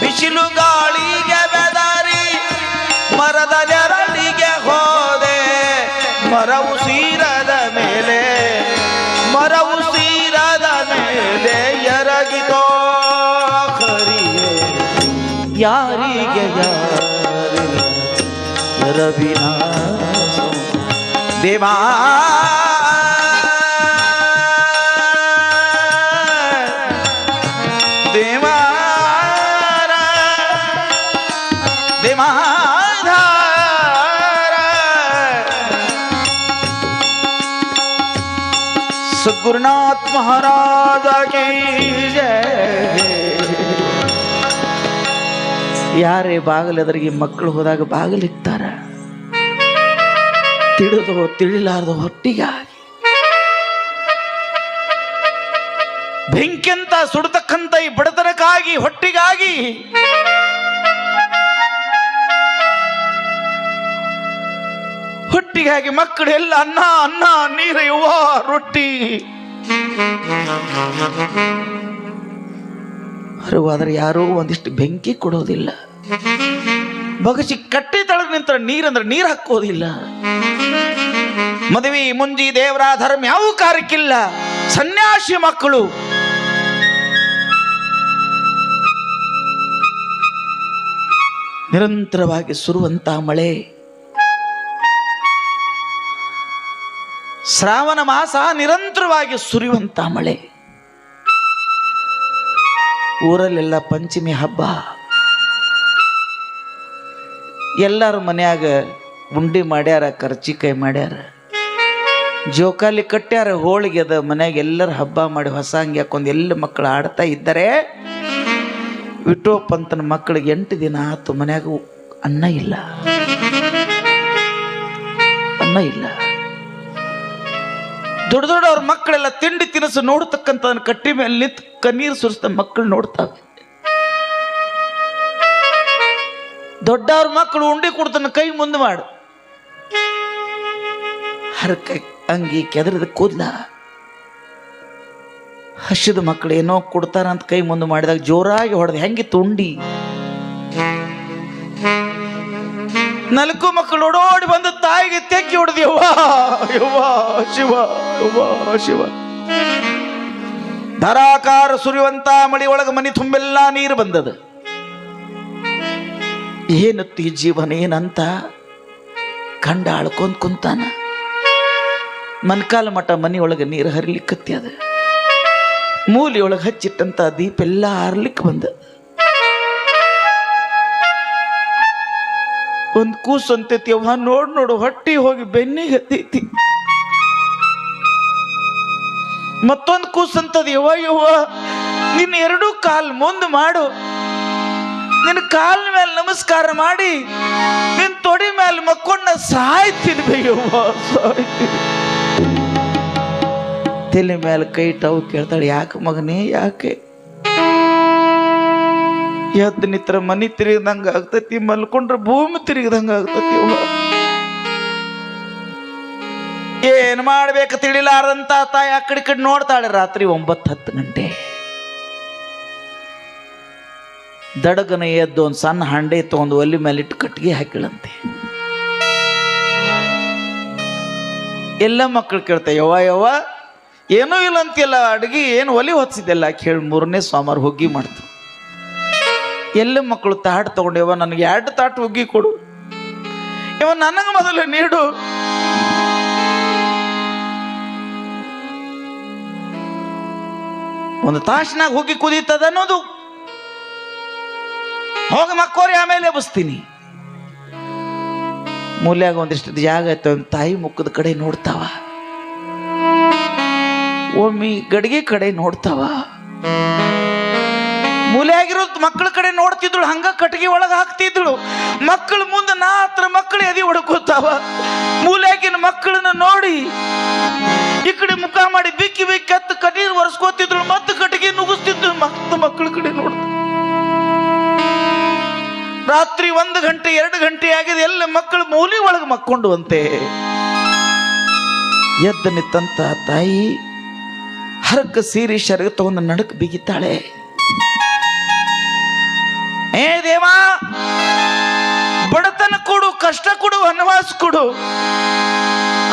ಬಿಸಿಲು ಗಾಳಿಗೆ ಬೆದರಿ ಮರದ ನೆರಳಿಗೆ ಹೋದೆ, ಮರವು ಸೀರದ ಮೇಲೆ, ಮರವು ಸೀರದ ಮೇಲೆ ಎರಗಿತೋ ಹರಿಯೇ. ಯಾರಿಗೆ ಯಾರಿಲ್ಲ ಎರವಿನ ದೇವಾ. सद्गुरुनाथ महाराज की जय. ಯಾರೇ ಬಾಗಿಲೆದರಿಗೆ ಮಕ್ಕಳು ಹೋದಾಗ ಬಾಗಿಲಿಕ್ತಾರ, ತಿಳಿದು ತಿಳಿಲಾರ್ದು ಹೊಟ್ಟಿಗಾಗಿ ಬೆಂಕಿಂತ ಸುಡತಕ್ಕಂತ ಈ ಬಡತನಕ್ಕಾಗಿ ಹೊಟ್ಟಿಗಾಗಿ ಹೊಟ್ಟಿಗಾಗಿ ಮಕ್ಕಳು ಎಲ್ಲ ಅನ್ನ ಅನ್ನ ನೀರು ಯುವ ರೊಟ್ಟಿ ಹರಿವಾದ್ರೆ ಯಾರೂ ಒಂದಿಷ್ಟು ಬೆಂಕಿ ಕೊಡೋದಿಲ್ಲ. ಬಗಸಿ ಕಟ್ಟೆ ತಳಗ್ ನಿಂತ ನೀರಂದ್ರೆ ನೀರು ಹಾಕೋದಿಲ್ಲ. ಮದುವೆ ಮುಂಜಿ ದೇವರ ಧರ್ಮ ಯಾವ ಕಾರ್ಯಕ್ಕಿಲ್ಲ. ಸನ್ಯಾಸಿ ಮಕ್ಕಳು ನಿರಂತರವಾಗಿ ಸುರುವಂತ ಮಳೆ, ಶ್ರಾವಣ ಮಾಸ ನಿರಂತರವಾಗಿ ಸುರಿಯುವಂತ ಮಳೆ. ಊರಲ್ಲೆಲ್ಲ ಪಂಚಮಿ ಹಬ್ಬ, ಎಲ್ಲರೂ ಮನ್ಯಾಗ ಉಂಡಿ ಮಾಡ್ಯಾರ, ಕರ್ಚಿಕಾಯಿ ಮಾಡ್ಯಾರ, ಜೋಕಾಲಿ ಕಟ್ಟ್ಯಾರ, ಹೋಳಿಗೆ ಅದ ಮನ್ಯಾಗ. ಎಲ್ಲರೂ ಹಬ್ಬ ಮಾಡಿ ಹೊಸ ಅಂಗಿ ಹಾಕೊಂಡು ಎಲ್ಲ ಮಕ್ಕಳು ಆಡ್ತಾ ಇದ್ದಾರೆ. ವಿಠೋಪಂತನ ಮಕ್ಕಳಿಗೆ 8 ದಿನ ಆತು ಮನ್ಯಾಗ ಅನ್ನ ಇಲ್ಲ, ಅನ್ನ ಇಲ್ಲ. ದೊಡ್ಡ ದೊಡ್ಡ ಅವ್ರ ಮಕ್ಕಳೆಲ್ಲ ತಿಂಡಿ ತಿನಿಸು ನೋಡ್ತಕ್ಕಂಥ ಕಟ್ಟಿ ಮೇಲೆ ನಿಂತು ಕಣ್ಣೀರು ಸುರಿಸ್ದ ಮಕ್ಕಳು ನೋಡ್ತಾವೆ. ದೊಡ್ಡವ್ರ ಮಕ್ಕಳು ಉಂಡಿ ಕೊಡ್ತಾನ, ಕೈ ಮುಂದೆ ಮಾಡು, ಹರಕ ಅಂಗಿ ಕೆದರಿದ ಕೂದ್ಲ. ಹಸಿದ ಮಕ್ಕಳು ಏನೋ ಕೊಡ್ತಾರ ಅಂತ ಕೈ ಮುಂದೆ ಮಾಡಿದಾಗ ಜೋರಾಗಿ ಹೊಡೆದ. ಹೆಂಗಿತ್ತು ಉಂಡಿ? ನಾಲ್ಕು ಮಕ್ಕಳು ಓಡೋಡಿ ಬಂದು ತಾಯಿಗೆ ತೆಕ್ಕಿ ಹೊಡೆದು, ಯವ್ವಾ ಯವ್ವಾ ಶಿವ, ಯವ್ವಾ ಶಿವ. ಧಾರಾಕಾರ ಸುರಿಯುವಂತ ಮಳಿ ಒಳಗೆ ಮನೆ ತುಂಬೆಲ್ಲ ನೀರು ಬಂದದ. ಏನತ್ತು ಈ ಜೀವನ ಏನಂತ ಕಂಡ ಆಳ್ಕೊಂಡ್ ಕುಂತಾನ. ಮನ್ಕಾಲ ಮಠ ಮನೆಯೊಳಗೆ ನೀರು ಹರಿಲಿಕ್ಕತ್ತಿ. ಅದ ಮೂಲಿಯೊಳಗೆ ಹಚ್ಚಿಟ್ಟಂತ ದೀಪ ಎಲ್ಲ ಹಾರ್ಲಿಕ್ಕೆ ಬಂದ. ಒಂದು ಕೂಸು ಅಂತೈತಿ, ಅವ್ವ ನೋಡು ಹೊಟ್ಟಿ ಹೋಗಿ ಬೆನ್ನಿಗೆ ಹತ್ತೈತಿ. ಮತ್ತೊಂದು ಕೂಸು ಅಂತದ, ಯವ್ವ ನಿನ್ನ 2 ಕಾಲ್ ಮುಂದೆ ಮಾಡು, ನಿನ್ನ ಕಾಲ ಮೇಲೆ ನಮಸ್ಕಾರ ಮಾಡಿ ನಿನ್ನ ತೊಡಿ ಮೇಲೆ ಮಕ್ಕೊಂಡ ಸಾಯ್ತೀನಿ ಬೇಯವ್ವ, ಸಾಯ್ತೀನಿ. ತಲೆ ಮೇಲೆ ಕೈ ಇಟ್ಟವು ಕೇಳ್ತಾಳೆ, ಯಾಕೆ ಮಗನೇ ಯಾಕೆ? ಎದ್ದು ನಿತ್ರ ಮನಿ ತಿರುಗಿದಂಗ ಆಗ್ತತಿ, ಮಲ್ಕೊಂಡ್ರೆ ಭೂಮಿ ತಿರುಗಿದಂಗ ಆಗ್ತತಿ. ಏನ್ ಮಾಡ್ಬೇಕು ತಿಳಿಲಾರಂತ ತಾಯಿ ಆ ಕಡೆ ನೋಡ್ತಾಳೆ. ರಾತ್ರಿ 9-10 ಗಂಟೆ ದಡಗನ ಎದ್ದು ಒಂದು ಸಣ್ಣ ಹಂಡೆ ತಗೊಂಡು ಒಲಿ ಮೇಲೆ ಇಟ್ಟು ಕಟ್ಟಿಗೆ ಹಾಕಿಳಂತೆ. ಎಲ್ಲ ಮಕ್ಕಳು ಕೇಳ್ತಾ, ಯವ್ವ ಏನೂ ಇಲ್ಲ ಅಂತಿಲ್ಲ, ಅಡುಗೆ ಏನು ಒಲಿ ಹೊತ್ತಿದ್ದೆಲ್ಲ ಕೇಳಿ 3ನೇ ಸೋಮವಾರ ಹುಗ್ಗಿ ಮಾಡ್ತು. ಎಲ್ಲ ಮಕ್ಕಳು ತಾಟ್ ತಗೊಂಡು, ಯವ್ವ ನನಗೆ 2 ತಾಟು ಹುಗ್ಗಿ ಕೊಡು, ಯವ್ವ ನನಗೆ ಮೊದಲು ನೀಡು. ಒಂದು ತಾಸಿನಾಗ ಹುಗ್ಗಿ ಕುದೀತದ ಅನ್ನೋದು, ಹೋಗ ಮಕ್ಕೋರಿ ಆಮೇಲೆ ಎಬ್ಬಿಸ್ತೀನಿ. ಮೂಲ್ಯಾಗ ಒಂದಿಷ್ಟು ಜಾಗ ಆಯ್ತು. ತಾಯಿ ಮುಖದ ಕಡೆ ನೋಡ್ತಾವ, ಒಮ್ಮೆ ಗಡಿಗೆ ಕಡೆ ನೋಡ್ತಾವ. ಮೂಲ್ಯಾಗಿರೋ ಮಕ್ಕಳ ಕಡೆ ನೋಡ್ತಿದ್ಳು, ಹಂಗ ಕಟ್ಟಿಗೆ ಒಳಗೆ ಹಾಕ್ತಿದ್ಳು. ಮಕ್ಕಳು ಮುಂದೆ ಹತ್ರ ಮಕ್ಕಳು ಎದಿ ಹೊಡ್ಕೋತಾವ. ಮೂಲ್ಯಾಗಿನ ಮಕ್ಕಳನ್ನ ನೋಡಿ ಈ ಕಡೆ ಮುಖ ಮಾಡಿ ಬಿಕ್ಕಿ ಕತ್ತು ಕಣ್ಣೀರು ಒರೆಸ್ಕೋತಿದ್ಳು, ಮತ್ತೆ ಕಟ್ಟಿಗೆ ನುಗ್ಗಿಸ್ತಿದ್ಳು. ಮಕ್ಕಳ ಕಡೆ ನೋಡ್ತ ರಾತ್ರಿ 1 ಗಂಟೆ 2 ಗಂಟೆ ಆಗಿದೆ. ಎಲ್ಲ ಮಕ್ಕಳು ಮೂಲಿ ಒಳಗೆ ಮಕ್ಕೊಂಡು ಅಂತೆ. ಎದ್ದ ನಿತ್ತಂತ ತಾಯಿ ಹರಕ ಸೀರೆ ಶರಗ ತಗೊಂಡು ನಡಕ್ ಬಿಗಿತಾಳೆ. ಏ ದೇವಾ, ಬಡತನ ಕೊಡು, ಕಷ್ಟ ಕೊಡು, ವನವಾಸ ಕೊಡು,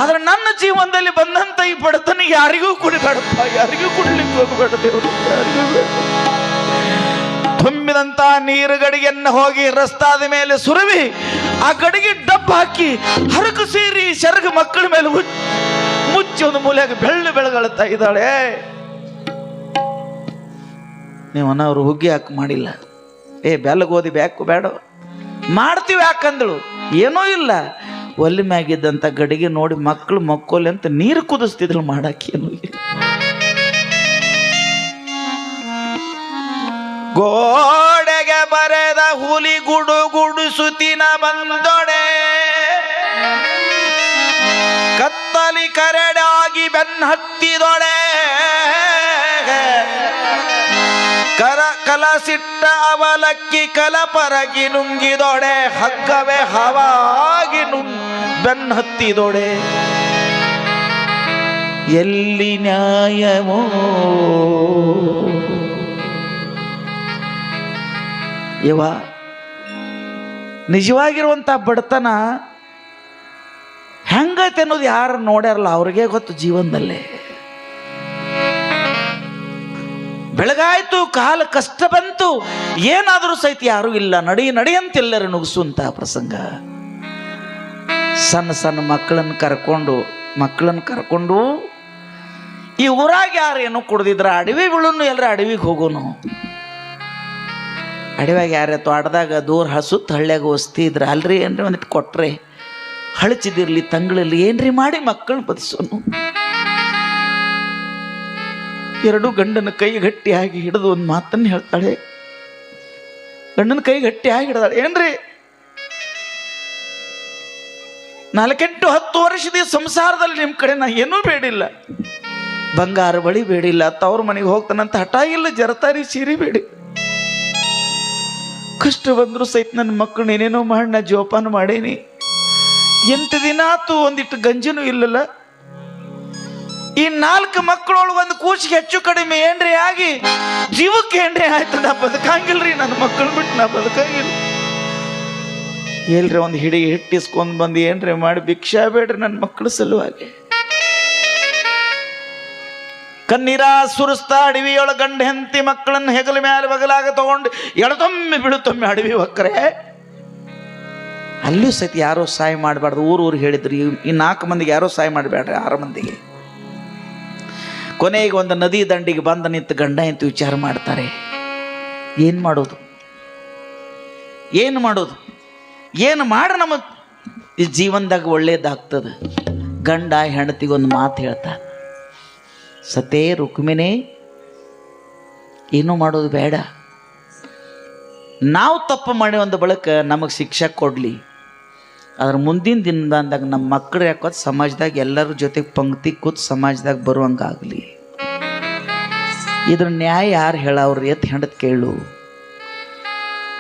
ಆದ್ರೆ ನನ್ನ ಜೀವನದಲ್ಲಿ ಬಂದಂತ ಈ ಬಡತನ ಯಾರಿಗೂ ಕುಡಿಬೇಡಪ್ಪ, ಯಾರಿಗೂ ಕುಡಿಲಿಕ್ಕೆ ಹೋಗಬೇಡ ದೇವರು, ಯಾರಿಗೂ ಬೇಡ. ತುಂಬಿದಂತ ನೀರು ಗಡಿಗೆಯನ್ನು ಹೋಗಿ ರಸ್ತಾದ ಮೇಲೆ ಸುರವಿ ಆ ಗಡಿಗೆ ಡಬ್ಬ ಹಾಕಿ ಹರಕು ಸೀರಿ ಶರಗ ಮಕ್ಕಳ ಮೇಲೆ ಮುಚ್ಚಿ ಒಂದು ಮೂಲೆಯಾಗ ಬೆಳಗುತ್ತಾ ಇದ್ದಾಳೆ. ನೀವು ಅವ್ರು ಹುಗ್ಗಿ ಹಾಕಿ ಮಾಡಿಲ್ಲ, ಬೆಳಗೋದಿ ಬ್ಯಾಕು ಬೇಡ ಮಾಡ್ತೀವಿ ಯಾಕಂದಳು. ಏನೂ ಇಲ್ಲ, ಒಲ್ಲಿ ಮ್ಯಾಗಿದ್ದಂಥ ಗಡಿಗೆ ನೋಡಿ ಮಕ್ಕಳು ಮಕ್ಕೋಲಿ ಅಂತ ನೀರು ಕುದಿಸ್ತಿದ್ರು, ಮಾಡಾಕೇನು ಇಲ್ಲ. ಗೋಡೆಗೆ ಬರೆದ ಹುಲಿ ಗುಡುಸುತ್ತಿನ ಬಂದೊಡೆ, ಕತ್ತಲಿ ಕರಡಾಗಿ ಬೆನ್ನತ್ತಿದೊಡೆ, ಕಲಸಿಟ್ಟ ಅವಲಕ್ಕಿ ಕಲಪರಗಿ ನುಂಗಿದೊಡೆ, ಹಗ್ಗವೇ ಹವಾಗಿ ಬೆನ್ನತ್ತಿದೊಡೆ. ಎಲ್ಲಿ ನ್ಯಾಯವೋ ನಿಜವಾಗಿರುವಂಥ ಬಡತನ ಹೆಂಗೈತೆ ಅನ್ನೋದು ಯಾರು ನೋಡ್ಯಾರಲ್ಲ ಅವ್ರಿಗೆ ಗೊತ್ತು ಜೀವನದಲ್ಲೇ. ಬೆಳಗಾಯ್ತು, ಕಾಲ ಕಷ್ಟ ಬಂತು, ಏನಾದರೂ ಸಹಿತ ಯಾರೂ ಇಲ್ಲ, ನಡಿ ಅಂತೆಲ್ಲರೂ ನುಗ್ಸುವಂತಹ ಪ್ರಸಂಗ. ಸಣ್ಣ ಸಣ್ಣ ಮಕ್ಕಳನ್ನು ಕರ್ಕೊಂಡು ಈ ಊರಾಗ ಯಾರು ಏನೋ ಕುಡ್ದಿದ್ರ ಅಡವಿ ಬೀಳೋನು, ಎಲ್ಲರ ಅಡವಿಗೆ ಹೋಗೋನು. ಅಡವ್ಯಾಗ ಯಾರೇ ತೋಟದಾಗ ದೂರ ಸುತ್ತ ಹಳ್ಳ್ಯಾಗ ವಸ್ತಿ ಇದ್ರ ಅಲ್ರಿ ಏನ್ರಿ ಒಂದಿಟ್ಟು ಕೊಟ್ರೆ ಹಳಚಿದಿರ್ಲಿ ತಂಗಳಲ್ಲಿ ಏನ್ರಿ ಮಾಡಿ ಮಕ್ಕಳನ್ನ ಬದಿಸೋನು. ಎರಡು ಗಂಡನ ಕೈ ಗಟ್ಟಿಯಾಗಿ ಹಿಡಿದು ಒಂದು ಮಾತನ್ನು ಹೇಳ್ತಾಳೆ. ಗಂಡನ ಕೈ ಗಟ್ಟಿಯಾಗಿ ಹಿಡ್ದಾಳೆ. ಏನ್ರಿ 4-10 ವರ್ಷದ ಸಂಸಾರದಲ್ಲಿ ನಿಮ್ಮ ಕಡೆ ನಾ ಏನೂ ಬೇಡಿಲ್ಲ, ಬಂಗಾರ ಬಳಿ ಬೇಡಿಲ್ಲ, ತವ್ರ ಮನೆಗೆ ಹೋಗ್ತಾನಂತ ಹಠ ಇಲ್ಲ, ಜರತಾರಿ ಸೀರೆ ಬೇಡಿ, ಕಷ್ಟ ಬಂದ್ರು ಸಹಿತ ನನ್ನ ಮಕ್ಕಳು ಏನೇನೋ ಮಾಡಿ ನಾ ಜೋಪಾನ ಮಾಡೇನಿ. 8 ದಿನ ಆತು, ಒಂದಿಟ್ಟು ಗಂಜನೂ ಇಲ್ಲಲ್ಲ. ಈ 4 ಮಕ್ಕಳೊಳಗೆ ಒಂದು ಕೂಸಿಗೆ ಹೆಚ್ಚು ಕಡಿಮೆ ಏನ್ರಿ ಆಗಿ ಜೀವಕ್ಕೆ ಏನ್ರಿ ಆಯ್ತು, ನಾ ಬದುಕಂಗಿಲ್ರಿ, ನನ್ನ ಮಕ್ಕಳು ಬಿಟ್ಟು ನಾ ಬದುಕಂಗಿಲ್ಲ. ಎಲ್ರಿ ಒಂದು ಹಿಡಿ ಹಿಟ್ಟಿಸ್ಕೊಂಡ್ ಬಂದು ಏನ್ರಿ ಮಾಡಿ ಭಿಕ್ಷಾ ಬೇಡ್ರಿ ನನ್ನ ಮಕ್ಕಳ ಸಲುವಾಗಿ. ಕಣ್ಣೀರ ಸುರಿಸ್ತಾ ಅಡವಿಯೊಳ ಗಂಡ ಹೆಂಡತಿ ಮಕ್ಕಳನ್ನ ಹೆಗಲ ಮೇಲೆ ಬಗಲಾಗ ತಗೊಂಡು ಎಳತೊಮ್ಮೆ ಬಿಡುತ್ತೊಮ್ಮೆ ಅಡವಿ ಹೊಕ್ಕರೆ. ಅಲ್ಲಿಯೂ ಸಹಿತ ಯಾರೋ ಸಹಾಯ ಮಾಡಬಾರ್ದು. ಊರು ಹೇಳಿದ್ರು, ಈ 4 ಮಂದಿಗೆ ಯಾರೋ ಸಹಾಯ ಮಾಡಬೇಡ್ರಿ, 6 ಮಂದಿಗೆ. ಕೊನೆಗೆ ಒಂದು ನದಿ ದಂಡಿಗೆ ಬಂದ ನಿಂತು ಗಂಡ ಅಂತ ವಿಚಾರ ಮಾಡ್ತಾರೆ. ಏನು ಮಾಡೋದು, ಏನು ಮಾಡ್ರೆ ನಮ್ಮ ಈ ಜೀವನದಾಗ ಒಳ್ಳೇದಾಗ್ತದೆ. ಗಂಡ ಹೆಂಡತಿಗೊಂದು ಮಾತು ಹೇಳ್ತಾರೆ, ಸತೇ ರುಕ್ಮಿಣಿ, ಏನೂ ಮಾಡೋದು ಬೇಡ, ನಾವು ತಪ್ಪು ಮಾಡಿ ಒಂದು ಬಳಿಕ ನಮಗೆ ಶಿಕ್ಷೆ ಕೊಡಲಿ, ಅದ್ರ ಮುಂದಿನ ದಿನದಾಗ ನಮ್ಮ ಮಕ್ಕಳು ಯಾಕೋದು ಸಮಾಜದಾಗ ಎಲ್ಲರ ಜೊತೆಗೆ ಪಂಕ್ತಿ ಕೂತ್ ಸಮಾಜದಾಗ ಬರುವಂಗಾಗಲಿ. ಇದ್ರ ನ್ಯಾಯ ಯಾರು ಹೇಳವ್ರಿ ಅಂತ ಹೆಂಡತಿ ಕೇಳು.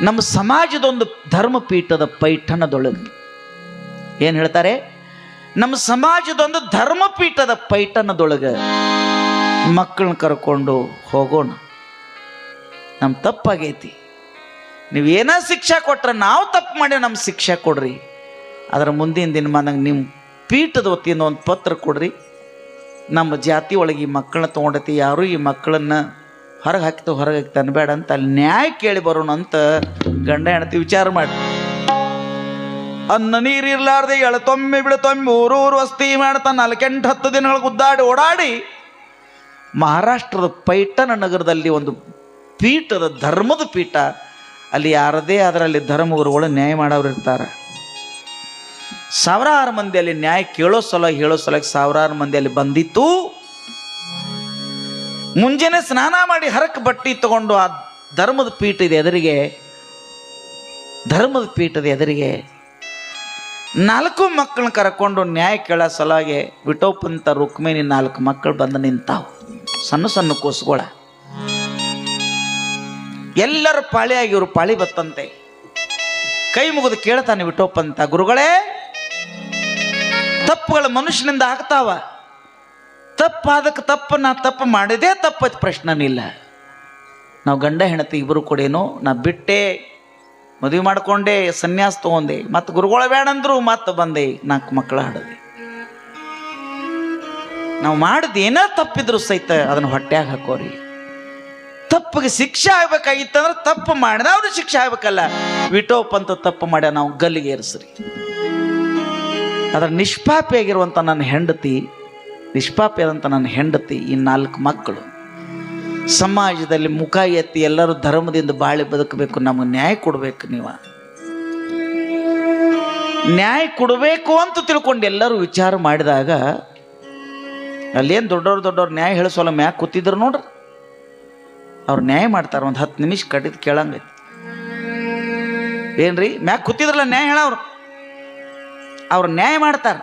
ನಮ್ಮ ಸಮಾಜದೊಂದು ಧರ್ಮಪೀಠದ ಪೈಠಣದೊಳಗೆ ಏನು ಹೇಳ್ತಾರೆ, ನಮ್ಮ ಸಮಾಜದೊಂದು ಧರ್ಮಪೀಠದ ಪೈಠಣದೊಳಗೆ ಮಕ್ಕಳನ್ನ ಕರ್ಕೊಂಡು ಹೋಗೋಣ. ನಮ್ಮ ತಪ್ಪಾಗೈತಿ, ನೀವೇನ ಶಿಕ್ಷೆ ಕೊಟ್ರೆ ನಾವು ತಪ್ಪು ಮಾಡಿ ನಮ್ಗೆ ಶಿಕ್ಷೆ ಕೊಡ್ರಿ, ಅದರ ಮುಂದಿನ ದಿನಮಾನಂಗೆ ನಿಮ್ಮ ಪೀಠದ ವತಿಯಿಂದ ಒಂದು ಪತ್ರ ಕೊಡ್ರಿ, ನಮ್ಮ ಜಾತಿ ಒಳಗೆ ಈ ಮಕ್ಕಳನ್ನ ತೊಗೊಂಡೈತಿ, ಯಾರು ಈ ಮಕ್ಕಳನ್ನ ಹೊರಗೆ ಹಾಕ್ತಾ ಅನ್ಬೇಡ ಅಂತ ಅಲ್ಲಿ ನ್ಯಾಯ ಕೇಳಿ ಬರೋಣ ಅಂತ ಗಂಡ ಹೆಂಡತಿ ವಿಚಾರ ಮಾಡಿ. ಅನ್ನ ನೀರಿರ್ಲಾರ್ದೆ ಎಳತೊಮ್ಮೆ ಬಿಳತೊಮ್ಮೆ ಊರೂರು ವಸ್ತಿ ಮಾಡ್ತಾನೆ. 4-10 ದಿನಗಳ ಗುದ್ದಾಡಿ ಓಡಾಡಿ ಮಹಾರಾಷ್ಟ್ರದ ಪೈಠಣ ನಗರದಲ್ಲಿ ಒಂದು ಪೀಠದ ಧರ್ಮದ ಪೀಠ, ಅಲ್ಲಿ ಯಾರದೇ ಅದರಲ್ಲಿ ಧರ್ಮಗುರುಗಳು ನ್ಯಾಯ ಮಾಡೋರು ಇರ್ತಾರೆ. 1000 ಮಂದಿ ಅಲ್ಲಿ ನ್ಯಾಯ ಹೇಳೋ ಸಲಕ್ಕೆ 1000 ಮಂದಿ ಅಲ್ಲಿ ಬಂದಿತ್ತು. ಮುಂಜಾನೆ ಸ್ನಾನ ಮಾಡಿ ಹರಕ ಬಟ್ಟಿ ತಗೊಂಡು ಆ ಧರ್ಮದ ಪೀಠದ ಎದುರಿಗೆ 4 ಮಕ್ಕಳನ್ನ ಕರ್ಕೊಂಡು ನ್ಯಾಯ ಕೇಳೋ ಸಲುವಾಗಿ ವಿಠೋಪಂತ ರುಕ್ಮಿಣಿ 4 ಮಕ್ಕಳು ಬಂದು ನಿಂತಾವು. ಸಣ್ಣ ಸಣ್ಣ ಕೂಸುಗಳ ಎಲ್ಲರ ಪಾಳಿಯಾಗಿ ಇವರು ಪಾಳಿ ಬತ್ತಂತೆ. ಕೈ ಮುಗಿದು ಕೇಳ್ತಾನೆ ವಿಠೋಪಂತ, ಗುರುಗಳೇ, ತಪ್ಪುಗಳು ಮನುಷ್ಯನಿಂದ ಆಗ್ತಾವ, ತಪ್ಪಾದಕ್ಕೆ ನಾ ತಪ್ಪು ಮಾಡಿದೇ ತಪ್ಪತ್ತು ಪ್ರಶ್ನೆನಿಲ್ಲ. ನಾವು ಗಂಡ ಹೆಂಡತಿ ಇಬ್ಬರು ಕೂಡೇನು, ನಾ ಬಿಟ್ಟೆ, ಮದುವೆ ಮಾಡ್ಕೊಂಡೆ, ಸನ್ಯಾಸ ತಗೊಂಡೆ, ಮತ್ತು ಗುರುಗಳ ಬೇಡಂದ್ರು ಮತ್ತೆ ಬಂದೆ, 4 ಮಕ್ಕಳು ಹಾಡದೆ. ನಾವು ಮಾಡಿದ ಏನೋ ತಪ್ಪಿದ್ರು ಸಹಿತ ಅದನ್ನು ಹೊಟ್ಟೆಯಾಗ ಹಾಕೋರಿ. ತಪ್ಪಿಗೆ ಶಿಕ್ಷೆ ಆಗ್ಬೇಕಾಗಿತ್ತಂದ್ರೆ ತಪ್ಪು ಮಾಡಿದ ಅವ್ರು ಶಿಕ್ಷೆ ಆಗ್ಬೇಕಲ್ಲ. ವಿಠೋಪಂತ ತಪ್ಪು ಮಾಡ್ಯ, ನಾವು ಗಲ್ಲಿಗೆ ಏರಿಸ್ರಿ. ಅದರ ನಿಷ್ಪಾಪಿಯಾಗಿರುವಂಥ ನನ್ನ ಹೆಂಡತಿ ಈ 4 ಮಕ್ಕಳು ಸಮಾಜದಲ್ಲಿ ಮುಖ ಎತ್ತಿ ಎಲ್ಲರೂ ಧರ್ಮದಿಂದ ಬಾಳಿ ಬದುಕಬೇಕು. ನಮಗೆ ನ್ಯಾಯ ಕೊಡಬೇಕು. ನೀವು ನ್ಯಾಯ ಕೊಡಬೇಕು ಅಂತ ತಿಳ್ಕೊಂಡು ಎಲ್ಲರೂ ವಿಚಾರ ಮಾಡಿದಾಗ ಅಲ್ಲೇನು ದೊಡ್ಡವ್ರು ನ್ಯಾಯ ಹೇಳಿಸೋಲ್ಲ ಮ್ಯಾಗ ಕೂತಿದ್ರು ನೋಡ್ರಿ, ಅವ್ರು ನ್ಯಾಯ ಮಾಡ್ತಾರೆ. ಒಂದು 10 ನಿಮಿಷ ಕಟ್ಟಿದ್ದು ಕೇಳಂಗೈತಿ. ಏನ್ರಿ ಮ್ಯಾಗ ಕೂತಿದ್ರಲ್ಲ ನ್ಯಾಯ ಹೇಳವ್ರು, ಅವ್ರು ನ್ಯಾಯ ಮಾಡ್ತಾರೆ.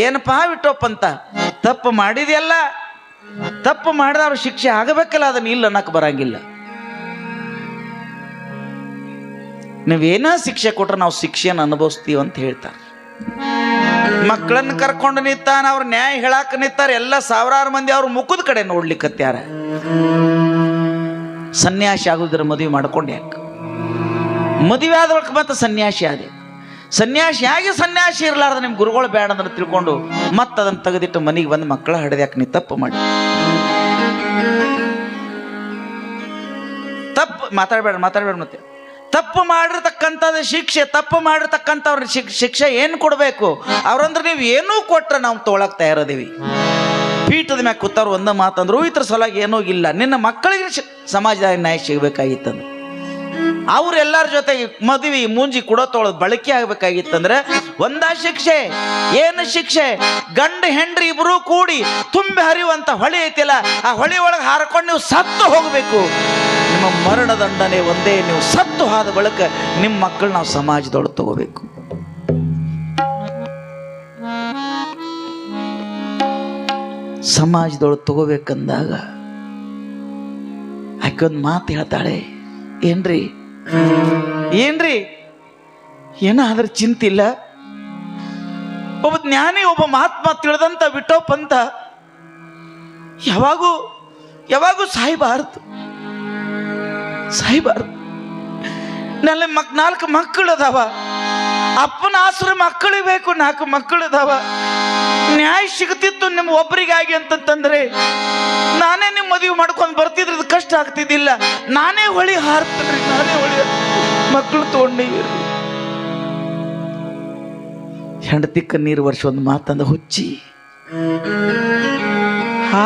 ಏನಪ್ಪ ವಿಠೋಪಂತ, ತಪ್ಪು ಮಾಡಿದೆಯಲ್ಲ, ತಪ್ಪು ಮಾಡಿದ ಅವ್ರ ಶಿಕ್ಷೆ ಆಗಬೇಕಲ್ಲ, ಅದನ್ನ ಇಲ್ಲ ಅನ್ನಕ್ಕೆ ಬರಂಗಿಲ್ಲ. ನೀವೇನ ಶಿಕ್ಷೆ ಕೊಟ್ರೆ ನಾವು ಶಿಕ್ಷೆಯನ್ನು ಅನುಭವಿಸ್ತೀವಿ ಅಂತ ಹೇಳ್ತಾರೆ. ಮಕ್ಕಳನ್ನ ಕರ್ಕೊಂಡು ನಿಂತಾನ, ಅವ್ರ ನ್ಯಾಯ ಹೇಳಾಕ ನಿಂತಾರೆ. ಎಲ್ಲ 1000 ಮಂದಿ ಅವ್ರ ಮುಖದ ಕಡೆ ನೋಡ್ಲಿಕ್ಕತ್ಯಾರ. ಸನ್ಯಾಸಿ ಆಗುದ್ರ ಮದುವೆ ಮಾಡ್ಕೊಂಡು ಯಾಕೆ, ಮದುವೆ ಆದೊಳಗೆ ಮತ್ತೆ ಸನ್ಯಾಸಿ ಆದೆ. ಸನ್ಯಾಸಿ ಇರಲಾರ್ದ ನಿಮ್ಮ ಗುರುಗಳು ಬೇಡ ಅಂದ್ರೆ ತಿಳ್ಕೊಂಡು ಮತ್ತೆ ಅದನ್ನು ತೆಗೆದಿಟ್ಟು ಮನೆಗೆ ಬಂದು ಮಕ್ಕಳ ಹಡೆದ್ಯಾಕೆ ನೀ ತಪ್ಪು ಮಾಡಿ ಮಾತಾಡಬೇಡ ಮತ್ತೆ ತಪ್ಪು ಮಾಡಿರ್ತಕ್ಕಂಥದ್ದು ಶಿಕ್ಷೆ, ತಪ್ಪು ಮಾಡಿರ್ತಕ್ಕಂಥವ್ರ ಶಿಕ್ಷೆ ಏನು ಕೊಡಬೇಕು? ಅವ್ರಂದ್ರೆ ನೀವು ಏನೂ ಕೊಟ್ರೆ ನಾವು ತೊಗೊಳಕ್ ತಯಾರದೀವಿ. ಪೀಠದ ಮ್ಯಾಗ ಕೂತಾರ ಒಂದ ಮಾತಂದ್ರು ಇದ್ರ ಸಲುವಾಗಿ ಏನೂ ಇಲ್ಲ. ನಿನ್ನ ಮಕ್ಕಳಿಗೆ ಸಮಾಜದಾಗ ನ್ಯಾಯ ಸಿಗಬೇಕಾಗಿತ್ತಂದ್ರೆ, ಅವ್ರೆಲ್ಲರ ಜೊತೆಗೆ ಮದುವೆ ಮುಂಜಿ ಕುಡತೊಳದ್ ಬಳಕೆ ಆಗ್ಬೇಕಾಗಿತ್ತಂದ್ರೆ ಒಂದ ಶಿಕ್ಷೆ. ಏನು ಶಿಕ್ಷೆ? ಗಂಡ ಹೆಂಡ್ರಿ ಇಬ್ರು ಕೂಡಿ ತುಂಬಿ ಹರಿಯುವಂತ ಹೊಳೆ ಐತಿಲ್ಲ, ಆ ಹೊಳೆ ಒಳಗೆ ಹಾರ್ಕೊಂಡು ನೀವು ಸತ್ತು ಹೋಗ್ಬೇಕು. ನಿಮ್ಮ ಮರಣ ದಂಡನೆ ಒಂದೇ, ನೀವು ಸತ್ತು ಹೋದ ಬಳಿಕ ನಿಮ್ಮ ಮಕ್ಕಳು ನಾವು ಸಮಾಜದೊಳಗೆ ತಗೋಬೇಕು. ಸಮಾಜದೊಳಗೆ ತಗೋಬೇಕಂದಾಗ ಆಕೊಂದು ಮಾತು ಹೇಳ್ತಾಳೆ, ಏನ್ರಿ ಏನಾದ್ರೂ ಚಿಂತಿಲ್ಲ. ಒಬ್ಬ ಜ್ಞಾನಿ, ಒಬ್ಬ ಮಹಾತ್ಮ ತಿಳಿದಂತ ವಿಠೋಪ್ ಅಂತ ಯಾವಾಗೂ ಸಾಯ್ಬಾರ್ದು. ನನ್ನ 4 ಮಕ್ಕಳು ಅದಾವ, ಅಪ್ಪನ ಆಸರೆ ಮಕ್ಕಳಿಗೆ ಬೇಕು, 4 ಮಕ್ಕಳು ಅದಾವ. ನ್ಯಾಯ ಸಿಗ್ತಿತ್ತು ನಿಮ್ಮ ಒಬ್ಬರಿಗಾಗಿ ಅಂತಂದ್ರೆ ನಾನೇ ನಿಮ್ಮ ಮದುವೆ ಮಾಡ್ಕೊಂಡು ಬರ್ತಿದ್ರೆ ಇದು ಕಷ್ಟ ಆಗ್ತಿದ್ದಿಲ್ಲ. ನಾನೇ ಹೊಳಿ ಹಾರ್ತೀನಿ, ಮಕ್ಕಳು ತಗೊಂಡಿವಿ. ಹೆಂಡತಿ ಕಣ್ಣೀರು ವರ್ಷ ಒಂದು ಮಾತಂದ ಹುಚ್ಚಿ,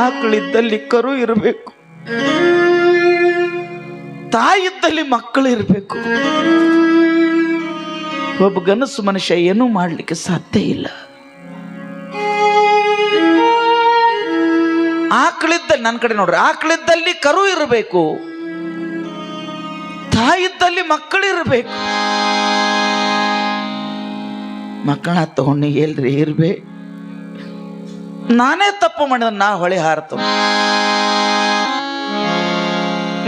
ಆಕಳಿದ್ದಲ್ಲಿ ಕರು ಇರಬೇಕು, ತಾಯಿದ್ದಲ್ಲಿ ಮಕ್ಕಳು ಇರಬೇಕು. ಒಬ್ಬ ಗನಸು ಮನುಷ್ಯ ಏನೂ ಮಾಡಲಿಕ್ಕೆ ಸಾಧ್ಯ ಇಲ್ಲ. ಆಕಳಿದ್ದಲ್ಲಿ, ನನ್ನ ಕಡೆ ನೋಡ್ರಿ, ಆಕಳಿದ್ದಲ್ಲಿ ಕರು ಇರಬೇಕು, ತಾಯಿದ್ದಲ್ಲಿ ಮಕ್ಕಳಿರಬೇಕು. ಮಕ್ಕಳ ತಗೊಂಡು ಎಲ್ರಿ ಇರ್ಬೇ, ನಾನೇ ತಪ್ಪು ಮಾಡಿದ, ನಾ ಹೊಳೆ ಹಾರ್ತ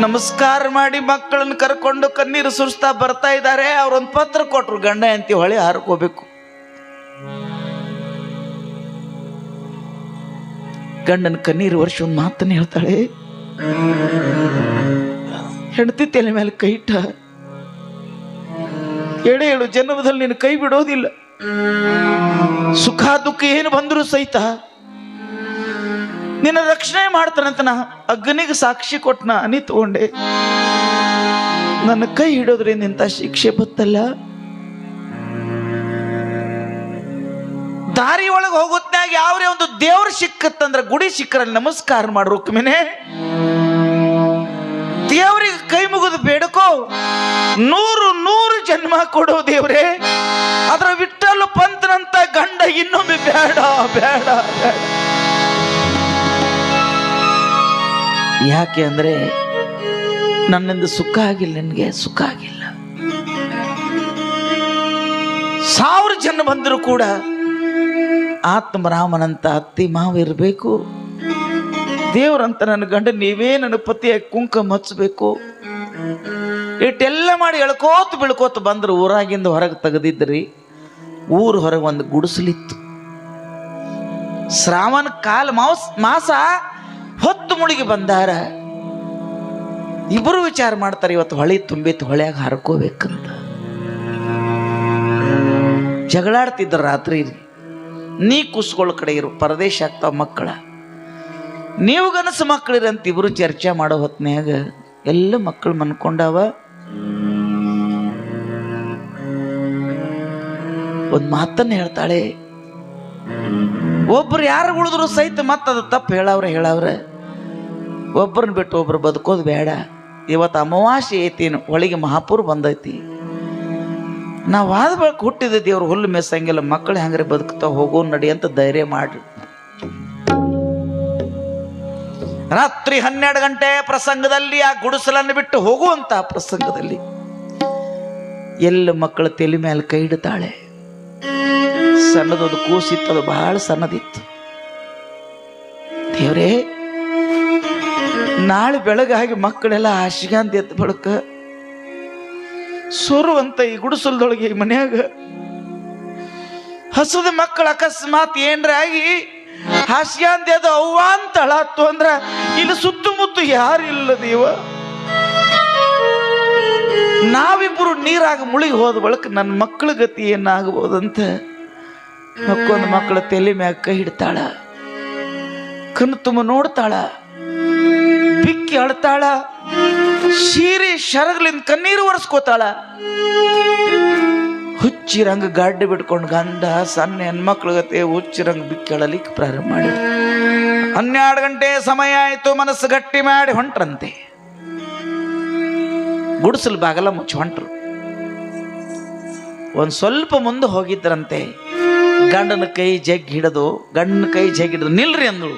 ನಮಸ್ಕಾರ ಮಾಡಿ ಮಕ್ಕಳನ್ನು ಕರ್ಕೊಂಡು ಕಣ್ಣೀರು ಸುರಿಸ್ತಾ ಬರ್ತಾ ಇದ್ದಾರೆ. ಅವ್ರೊಂದು ಪತ್ರ ಕೊಟ್ರು, ಗಂಡ ಹೆಂಡತಿ ಹೊಳೆ ಹಾರ್ಕೋಬೇಕು. ಗಂಡನ ಕಣ್ಣೀರು ವರ್ಷ ಒಂದು ಮಾತನ್ನ ಹೇಳ್ತಾಳೆ, ಹೆಂಡತಿ ತಲೆ ಮೇಲೆ ಕೈ ಇಟ್ಟ, 7 ಜನ್ಮದಲ್ಲಿ ನೀನು ಕೈ ಬಿಡೋದಿಲ್ಲ. ಸುಖ ದುಃಖ ಏನು ಬಂದರೂ ಸಹಿತ ನಿನ್ನ ರಕ್ಷಣೆ ಮಾಡ್ತಾನಂತ ನಾ ಅಗ್ನಿಗೆ ಸಾಕ್ಷಿ ಕೊಟ್ಟನ ನೀ ತಗೊಂಡೆ. ನನ್ನ ಕೈ ಹಿಡೋದ್ರಿಂದ ಇಂಥ ಶಿಕ್ಷೆ ಬತ್ತಲ್ಲ. ದಾರಿ ಒಳಗೆ ಹೋಗುತ್ತಾಗ ಯಾವ್ರೇ ಒಂದು ದೇವ್ರ ಸಿಕ್ಕತ್ತಂದ್ರೆ ಗುಡಿ ಸಿಕ್ಕರಲ್ಲಿ ನಮಸ್ಕಾರ ಮಾಡು ರುಕ್ಮಿಣಿ. ದೇವರಿಗೆ ಕೈ ಮುಗಿದು ಬೇಡಕೋ, 100 ಜನ್ಮ ಕೊಡೋ ದೇವ್ರೆ. ಅದ್ರ ವಿಠ್ಠಲ ಪಂತನಂತ ಗಂಡ ಇನ್ನೊಮ್ಮೆ ಬೇಡ. ಯಾಕೆ ಅಂದ್ರೆ ನನ್ನಿಂದ ಸುಖ ಆಗಿಲ್ಲ, ನಿನಗೆ ಸುಖ ಆಗಿಲ್ಲ. 1000 ಜನ ಬಂದರೂ ಕೂಡ ಆತ್ಮರಾಮನಂತ ಅತ್ತಿ ಮಾವ ಇರಬೇಕು. ದೇವ್ರಂತ ನನ್ನ ಗಂಡ ನೀವೇ ನನ್ನ ಪತಿಯಾಗಿ ಕುಂಕುಮ ಹಚ್ಚಬೇಕು. ಇಟ್ಟೆಲ್ಲ ಮಾಡಿ ಎಳ್ಕೋತ ಬಂದ್ರು. ಊರಾಗಿಂದ ಹೊರಗೆ ತೆಗೆದಿದ್ರಿ. ಊರು ಹೊರಗೆ ಒಂದು ಗುಡಿಸಲಿತ್ತು. ಶ್ರಾವಣ ಕಾಲ ಮಾಸ ಹೊತ್ತು ಮುಳುಗಿ ಬಂದಾರ. ಇಬ್ಬರು ವಿಚಾರ ಮಾಡ್ತಾರೆ, ಇವತ್ತು ಹೊಳೆ ತುಂಬಿತ್ತು, ಹೊಳೆಯಾಗ ಹಾರ್ಕೋಬೇಕಂತ. ಜಗಳಾಡ್ತಿದ್ರು ರಾತ್ರಿ. ನೀ ಕುಸ್ಗಳ ಕಡೆ ಇರು, ಪರದೇಶ ಆಗ್ತಾವ ಮಕ್ಕಳ, ನೀವು ಗನಸು ಮಕ್ಕಳಿರಂತ ಇಬ್ರು ಚರ್ಚೆ ಮಾಡೋ ಹೊತ್ನ್ಯಾಗ ಎಲ್ಲ ಮಕ್ಕಳು ಮನ್ಕೊಂಡಾವ. ಒಂದ್ ಮಾತನ್ನ ಹೇಳ್ತಾಳೆ, ಒಬ್ರು ಯಾರು ಉಳಿದ್ರು ಸಹಿತ ಮತ್ತದು ತಪ್ಪು ಹೇಳವ್ರೆ. ಒಬ್ಬರನ್ನ ಬಿಟ್ಟು ಒಬ್ರು ಬದುಕೋದು ಬೇಡ. ಇವತ್ತು ಅಮಾವಾಸ್ಯೆ ಐತಿ, ಒಳಗೆ ಮಹಾಪುರ ಬಂದೈತಿ. ನಾವು ಆದ ಬಳಿಕ ಹುಟ್ಟಿದ ದೇವ್ರು ಹುಲ್ಲು ಮೆಸ್ಸಂಗಿಲ್ಲ. ಮಕ್ಕಳು ಹೆಂಗ್ರೆ ಬದುಕ್ತಾ ಹೋಗೋ ನಡಿ ಅಂತ ಧೈರ್ಯ ಮಾಡ್ರಿ. ರಾತ್ರಿ 12 ಗಂಟೆ ಪ್ರಸಂಗದಲ್ಲಿ ಆ ಗುಡಿಸಲನ್ನು ಬಿಟ್ಟು ಹೋಗುವಂತ ಪ್ರಸಂಗದಲ್ಲಿ ಎಲ್ಲ ಮಕ್ಕಳ ತಲೆ ಮೇಲೆ ಕೈ ಇಡ್ತಾಳೆ. ಸಣ್ಣದೊಂದು ಕೂಸಿತ್ತು, ಅದು ಬಹಳ ಸಣ್ಣದಿತ್ತು. ದೇವ್ರೇ, ನಾಳೆ ಬೆಳಗಾಗಿ ಮಕ್ಕಳೆಲ್ಲ ಹಾಸಿಗೆಂದು ಎದ್ದ ಬಳಿಕ ಸೋರುವಂತ ಈ ಗುಡಿಸಲದೊಳಗೆ ಈ ಮನ್ಯಾಗ ಹಸದ ಮಕ್ಕಳು ಅಕಸ್ಮಾತ್ ಏನ್ರ ಆಗಿ ಹಾಸ್ಯಾಂದ್ಯದ ಅವ್ವ ಅಂತ ಅಳಾತು ಅಂದ್ರ ಇಲ್ಲಿ ಸುತ್ತಮುತ್ತ ಯಾರಿಲ್ಲ ದೇವ. ನಾವಿಬ್ಬರು ನೀರಾಗ ಮುಳುಗಿ ಹೋದ ಬಳಿಕ ನನ್ನ ಮಕ್ಕಳ ಗತಿ ಏನಾಗಬಹುದಂತ ಮಕ್ಕೊಂದು ಮಕ್ಕಳ ತಲೆ ಮ್ಯಾಗ ಕೈ ಹಿಡ್ತಾಳ, ಕಣ್ಣು ತುಂಬ ನೋಡ್ತಾಳ, ಬಿಕ್ಕಿ ಅಳ್ತಾಳ, ಸೀರೆ ಶರಗ್ಲಿಂದ ಕಣ್ಣೀರು ಒರೆಸ್ಕೋತಾಳ. ಹುಚ್ಚಿರಂಗ ಗಾಡ್ಡೆ ಬಿಟ್ಕೊಂಡು ಗಂಡ ಸಣ್ಣ ಹೆಣ್ಮಕ್ಳ ಗತೆ ಹುಚ್ಚಿರಂಗ ಬಿಕ್ಕಿ ಅಳಲಿಕ್ಕೆ ಪ್ರಾರಂಭ ಮಾಡಿ 12 ಗಂಟೆ ಸಮಯ ಆಯಿತು. ಮನಸ್ಸು ಗಟ್ಟಿ ಮಾಡಿ ಹೊಂಟ್ರಂತೆ. ಗುಡಿಸಲು ಬಾಗಲ ಮುಚ್ಚಿ ಹೊಂಟ್ರು. ಒಂದು ಸ್ವಲ್ಪ ಮುಂದೆ ಹೋಗಿದ್ರಂತೆ. ಗಂಡನ ಕೈ ಜಗ್ಗಿ ಹಿಡಿದು ನಿಲ್ರಿ ಅಂದಳು.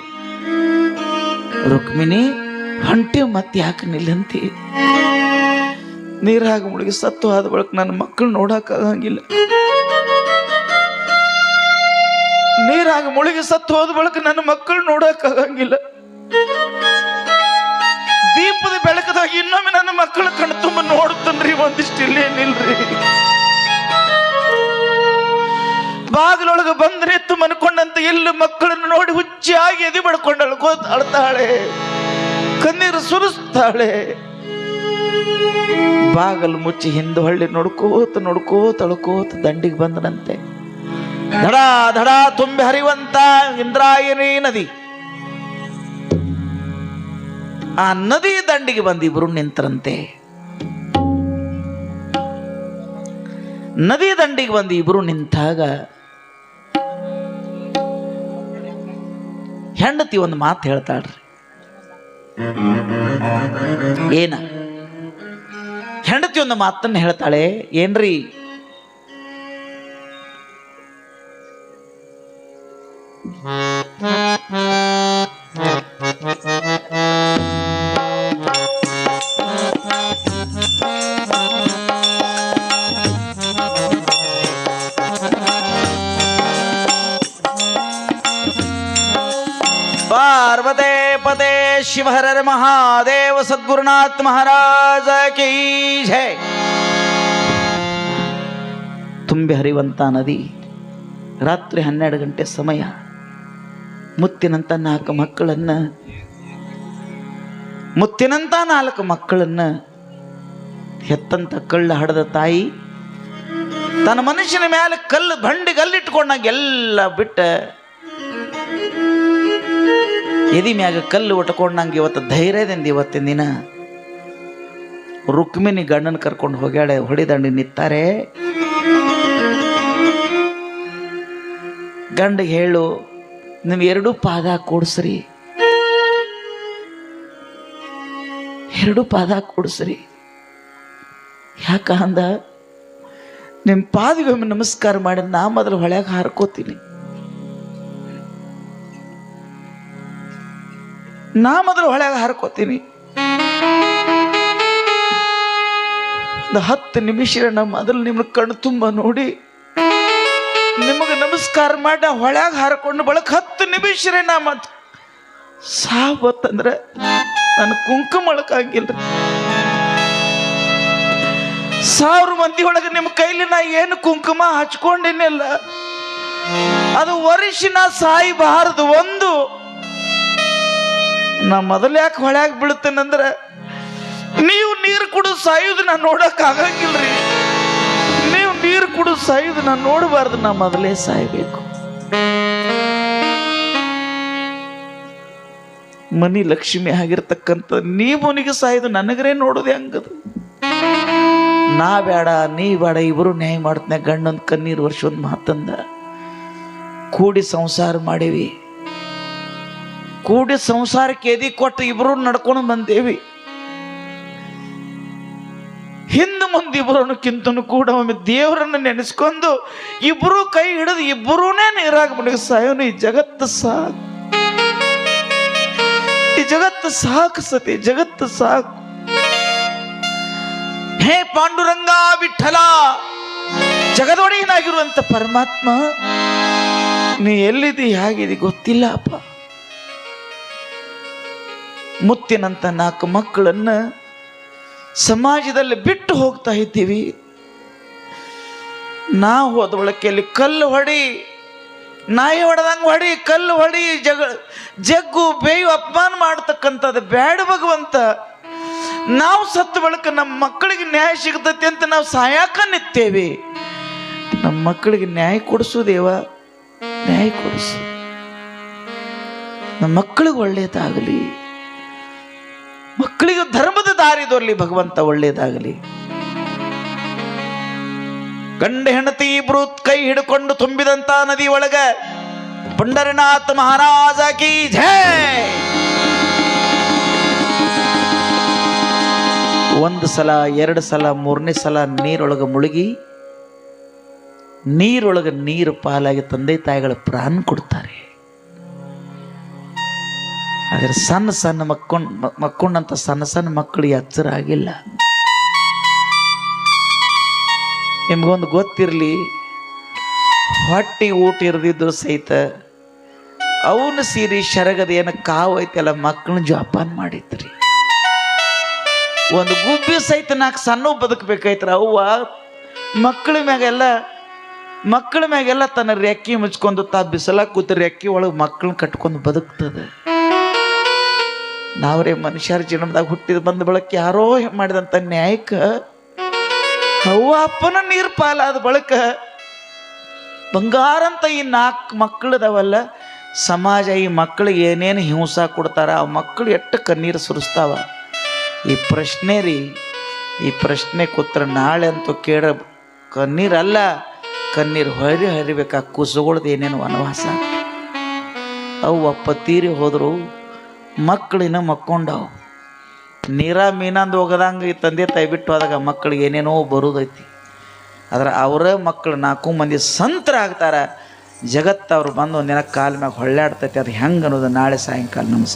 ರುಕ್ಮಿಣಿ ಹೊಂಟಿ ಮತ್ತೆ ಯಾಕೆ ನಿಲ್ಲಂತಿ? ನೀರಾಗ ಮುಳುಗಿ ಸತ್ತು ಆದ ಬಳಿಕ ನನ್ನ ಮಕ್ಕಳು ನೋಡಕ್ಕಾಗಂಗಿಲ್ಲ. ನೀರಾಗ ಮುಳುಗಿ ಸತ್ತು ಹೋದ ಬಳಿಕ ನನ್ನ ಮಕ್ಕಳು ನೋಡಕ್ಕಾಗಂಗಿಲ್ಲ. ದೀಪದ ಬೆಳಕದಾಗ ಇನ್ನೊಮ್ಮೆ ನನ್ನ ಮಕ್ಕಳ ಕಣ್ಣು ತುಂಬ ನೋಡುತ್ತನ್ರಿ, ಒಂದಿಷ್ಟು ಇಲ್ಲೇ ನಿಲ್ರಿ. ಬಾಗಿಲೊಳಗೆ ಬಂದ್ರೆ ಮನ್ಕೊಂಡಂತ ಎಲ್ಲ ಮಕ್ಕಳನ್ನು ನೋಡಿ ಹುಚ್ಚಾಗಿ ಎದಿ ಬಡ್ಕೊಂಡು ಅಳ್ತಾಳೆ, ಕಣ್ಣೀರು ಸುರಿಸ್ತಾಳೆ. ಬಾಗಲು ಮುಚ್ಚಿ ಹಿಂದೆ ಹೊಳ್ಳಿ ನೋಡ್ಕೋತ ಅಳ್ಕೋತ ದಂಡಿಗೆ ಬಂದನಂತೆ. ಧಡ ಧಡ ತುಂಬಿ ಹರಿವಂತ ಇಂದ್ರಾಯಣಿ ನದಿ. ಆ ನದಿ ದಂಡಿಗೆ ಬಂದು ಇಬ್ರು ನಿಂತರಂತೆ. ನದಿ ದಂಡಿಗೆ ಬಂದು ಇಬ್ರು ನಿಂತಾಗ ಹೆಂಡತಿ ಒಂದು ಮಾತು ಹೇಳ್ತಾಳ್ರಿ. ಏನ? ಹೆಂಡತಿ ಒಂದು ಮಾತನ್ನ ಹೇಳ್ತಾಳೆ. ಏನ್ರಿ? पार्वते पते शिव हर महादेव सद्गुरुनाथ महाराज की जय. ತುಂಬಿ ಹರಿವಂತ ನದಿ. ರಾತ್ರಿ 12 ಗಂಟೆ ಸಮಯ. ಮುತ್ತಿನಂತ 4 ಮಕ್ಕಳನ್ನ ಹೆತ್ತಂತ ಕಳ್ಳ ಹಡದ ತಾಯಿ ತನ್ನ ಮನುಷ್ಯನ ಮೇಲೆ ಬಂಡಿಗಲ್ಲಿಟ್ಕೊಂಡಾಗ ಎಲ್ಲ ಬಿಟ್ಟ ಎದಿ ಮ್ಯಾಗ ಕಲ್ಲು ಒಟ್ಕೊಂಡಂಗೆ ಇವತ್ತು ಧೈರ್ಯದಿಂದ ಇವತ್ತಿನ ದಿನ ರುಕ್ಮಿಣಿ ಗಂಡನ ಕರ್ಕೊಂಡು ಹೋಗ್ಯಾಳೆ. ಹೊಡಿದಂಡಿ ನಿಂತಾರೆ. ಗಂಡಿಗೆ ಹೇಳು, ನೀವು 2 ಪಾದ ಕೂಡಿಸ್ರಿ, 2 ಪಾದ ಕೂಡಿಸ್ರಿ. ಯಾಕ ಅಂದ, ನಿಮ್ಮ ಪಾದಿಗೊಮ್ಮೆ ನಮಸ್ಕಾರ ಮಾಡಿ ನಾ ಮೊದಲು ಹೊಳ್ಯಾಗ ಹಾರ್ಕೋತೀನಿ. ನಾ ಮೊದಲು ಹೊಳ್ಯಾಗ ಹಾರ್ಕೋತೀನಿ. 10 ನಿಮಿಷ ನಾ ಮೊದಲು ನಿಮ್ಮ ಕಣ್ಣು ತುಂಬ ನೋಡಿ ನಿಮಗೆ ನಮಸ್ಕಾರ ಮಾಡಿ ಹೊಳ್ಯಾಗ ಹಾರ್ಕೊಂಡು ಬಳಕ 10 ನಿಮಿಷ ನಾ ಮತ್ ಸಾವತ್ತಂದ್ರೆ ನಾನು ಕುಂಕುಮ ಅಳಕಾಗಿಲ್ರಿ. 1000 ಮಂದಿ ಒಳಗೆ ನಿಮ್ಮ ಕೈಲಿ ನಾ ಏನು ಕುಂಕುಮ ಹಚ್ಕೊಂಡೇನಿಲ್ಲ. ಅದು ವರ್ಷ ನಾ ಸಾಯಬಾರದು. ಒಂದು ನಾ ಮೊದಲು ಯಾಕೆ ಹೊಳ್ಯಾಗ ಬೀಳ್ತೇನಂದ್ರೆ ನೀವು ನೀರು ಕುಡಿದು ಸಾಯುದು ನಾ ನೋಡಕ್ ಆಗಂಗಿಲ್ರಿ. ನೀವು ನೀರು ಕುಡಿದು ಸಾಯುದು ನಾ ನೋಡಬಾರ್ದು. ನಾ ಮೊದಲೇ ಸಾಯ್ಬೇಕು. ಮನಿ ಲಕ್ಷ್ಮಿ ಆಗಿರ್ತಕ್ಕಂಥ ನೀವನಿಗೆ ಸಾಯ್ದು ನನಗರೇ ನೋಡೋದು ಹೆಂಗದು? ನಾ ಬೇಡ ನೀ ಬೇಡ ಇಬ್ರು ನ್ಯಾಯ ಮಾಡ್ತನೆ. ಗಂಡೊಂದು ಕಣ್ಣೀರು ವರ್ಷ ಒಂದು ಮಾತಂದ ಕೂಡಿ ಸಂಸಾರ ಮಾಡೇವಿ. ಕೂಡಿ ಸಂಸಾರಕ್ಕೆ ಎದಿ ಕೊಟ್ಟು ಇಬ್ರು ನಡ್ಕೊಂಡು ಬಂದೇವಿ. ಹಿಂದೆ ಮುಂದೆ ಇಬ್ಬರನ್ನಕ್ಕಿಂತನೂ ಕೂಡ ಒಮ್ಮೆ ದೇವರನ್ನು ನೆನೆಸ್ಕೊಂಡು ಇಬ್ರು ಕೈ ಹಿಡಿದು ಇಬ್ಬರೂನೇ ನೀರಾಗ ಮುಳುಗಿ ಸಾಯೋನು. ಈ ಜಗತ್ತು ಸಾಕು, ಈ ಜಗತ್ತು ಸಾಕು ಸತಿ, ಜಗತ್ತು ಸಾಕು. ಹೇ ಪಾಂಡುರಂಗ ವಿಠಲ, ಜಗದೊಡೆಯನಾಗಿರುವಂತ ಪರಮಾತ್ಮ, ನೀ ಎಲ್ಲಿದಿ ಹೇಗಿದಿ ಗೊತ್ತಿಲ್ಲ ಅಪ್ಪ. ಮುತ್ತಿನಂತ 4 ಮಕ್ಕಳನ್ನ ಸಮಾಜದಲ್ಲಿ ಬಿಟ್ಟು ಹೋಗ್ತಾ ಇದ್ದೀವಿ. ನಾ ಹೋದ ಒಳಕೆಯಲ್ಲಿ ಕಲ್ಲು ಹೊಡಿ, ನಾಯಿ ಹೊಡೆದಂಗೆ ಹೊಡಿ, ಕಲ್ಲು ಹೊಡಿ, ಜಗ್ಗು ಬೇಯು ಅಪಮಾನ ಮಾಡ್ತಕ್ಕಂಥದ್ದು ಬೇಡ ಭಗವಂತ. ನಾವು ಸತ್ತ ಬಳಿಕ ನಮ್ಮ ಮಕ್ಕಳಿಗೆ ನ್ಯಾಯ ಸಿಗ್ತೈತಿ ಅಂತ ನಾವು ಸಾಯಾಕ ನಿತ್ತೇವೆ. ನಮ್ಮ ಮಕ್ಕಳಿಗೆ ನ್ಯಾಯ ಕೊಡಿಸು ದೇವ, ನ್ಯಾಯ ಕೊಡಿಸು. ನಮ್ಮ ಮಕ್ಕಳಿಗೆ ಒಳ್ಳೇದಾಗಲಿ, ಮಕ್ಕಳಿಗೆ ಧರ್ಮದ ದಾರಿ ದೊರಲಿ ಭಗವಂತ, ಒಳ್ಳೇದಾಗಲಿ. ಗಂಡ ಹೆಂಡತಿ ಇಬ್ರು ಕೈ ಹಿಡ್ಕೊಂಡು ತುಂಬಿದಂತ ನದಿ ಒಳಗ ಪುಂಡರನಾಥ ಮಹಾರಾಜ ಕಿ ಜೈ. ಒಂದು ಸಲ, ಎರಡು ಸಲ, ಮೂರನೇ ಸಲ ನೀರೊಳಗೆ ಮುಳುಗಿ ನೀರೊಳಗೆ ನೀರು ಪಾಲಾಗಿ ತಂದೆ ತಾಯಿಗಳ ಪ್ರಾಣ ಕೊಡ್ತಾರೆ. ಆದರೆ ಸಣ್ಣ ಸಣ್ಣ ಮಕ್ಕೊಂಡಂತ ಸಣ್ಣ ಸಣ್ಣ ಮಕ್ಕಳಿಗೆ ಎಚ್ಚರ ಆಗಿಲ್ಲ. ನಿಮ್ಗೊಂದು ಗೊತ್ತಿರಲಿ, ಹೊಟ್ಟಿ ಊಟ ಇರದಿದ್ರು ಸಹಿತ ಅವನು ಸೀರಿ ಶರಗದ ಏನ ಕಾವು ಐತೆಲ್ಲ ಮಕ್ಕಳನ್ನ ಜೋಪಾನ ಮಾಡಿದ್ರಿ. ಒಂದು ಗುಬ್ಬಿ ಸಹಿತ ನಾಲ್ಕು ಸಣ್ಣ ಬದುಕಬೇಕಾಯ್ತರ. ಅವ್ವ ಮಕ್ಕಳ ಮ್ಯಾಗೆಲ್ಲ ತನ್ನ ರೆಕ್ಕಿ ಮುಚ್ಕೊಂಡು ತಾ ಬಿಸಿಲಾಗ ಕೂತ ರೆಕ್ಕಿ ಒಳಗೆ ಮಕ್ಕಳನ್ನ ಕಟ್ಕೊಂಡು ಬದುಕ್ತದೆ. ನಾವ್ರೇ ಮನುಷ್ಯರ ಜನ್ಮದಾಗ ಹುಟ್ಟಿದ ಬಂದ ಬಳಕ ಯಾರೋ ಮಾಡಿದಂಥ ನ್ಯಾಯಕ್ಕೆ ಅವ್ವ ಅಪ್ಪನ ನೀರು ಪಾಲಾದ ಬಳಕ ಬಂಗಾರಂತ ಈ 4 ಮಕ್ಕಳದವಲ್ಲ, ಸಮಾಜ ಈ ಮಕ್ಕಳಿಗೆ ಏನೇನು ಹಿಂಸಾ ಕೊಡ್ತಾರ, ಆ ಮಕ್ಕಳು ಎಷ್ಟು ಕಣ್ಣೀರು ಸುರಿಸ್ತಾವ. ಈ ಪ್ರಶ್ನೆ ರೀ, ಈ ಪ್ರಶ್ನೆ ಕೂತ್ರ ನಾಳೆ ಅಂತೂ ಕೇಳ ಕಣ್ಣೀರಲ್ಲ, ಕಣ್ಣೀರು ಹರಿಬೇಕಾ ಕುಸುಗೊಳ್ದು ಏನೇನು ವನವಾಸ. ಅವು ಅಪ್ಪ ತೀರಿ ಹೋದ್ರು, ಮಕ್ಕಳಿನ ಮಕ್ಕೊಂಡವು. ನೀರ ಮೀನಂದು ಹೋಗದಂಗೆ ಈ ತಂದೆ ತಾಯಿ ಬಿಟ್ಟು ಹೋದಾಗ ಮಕ್ಕಳಿಗೆ ಏನೇನೋ ಬರೋದೈತಿ. ಆದ್ರೆ ಅವರ ಮಕ್ಕಳು 4 ಮಂದಿ ಸಂತರಾಗ್ತಾರ. ಜಗತ್ತು ಅವ್ರು ಬಂದು ಒಂದಿನ ಕಾಲ ಮ್ಯಾಗ ಹೊಳ್ಳಾಡ್ತೈತಿ. ಅದು ಹೆಂಗೆ ಅನ್ನೋದು ನಾಳೆ ಸಾಯಂಕಾಲ ನಮಸ್ಕಾರ.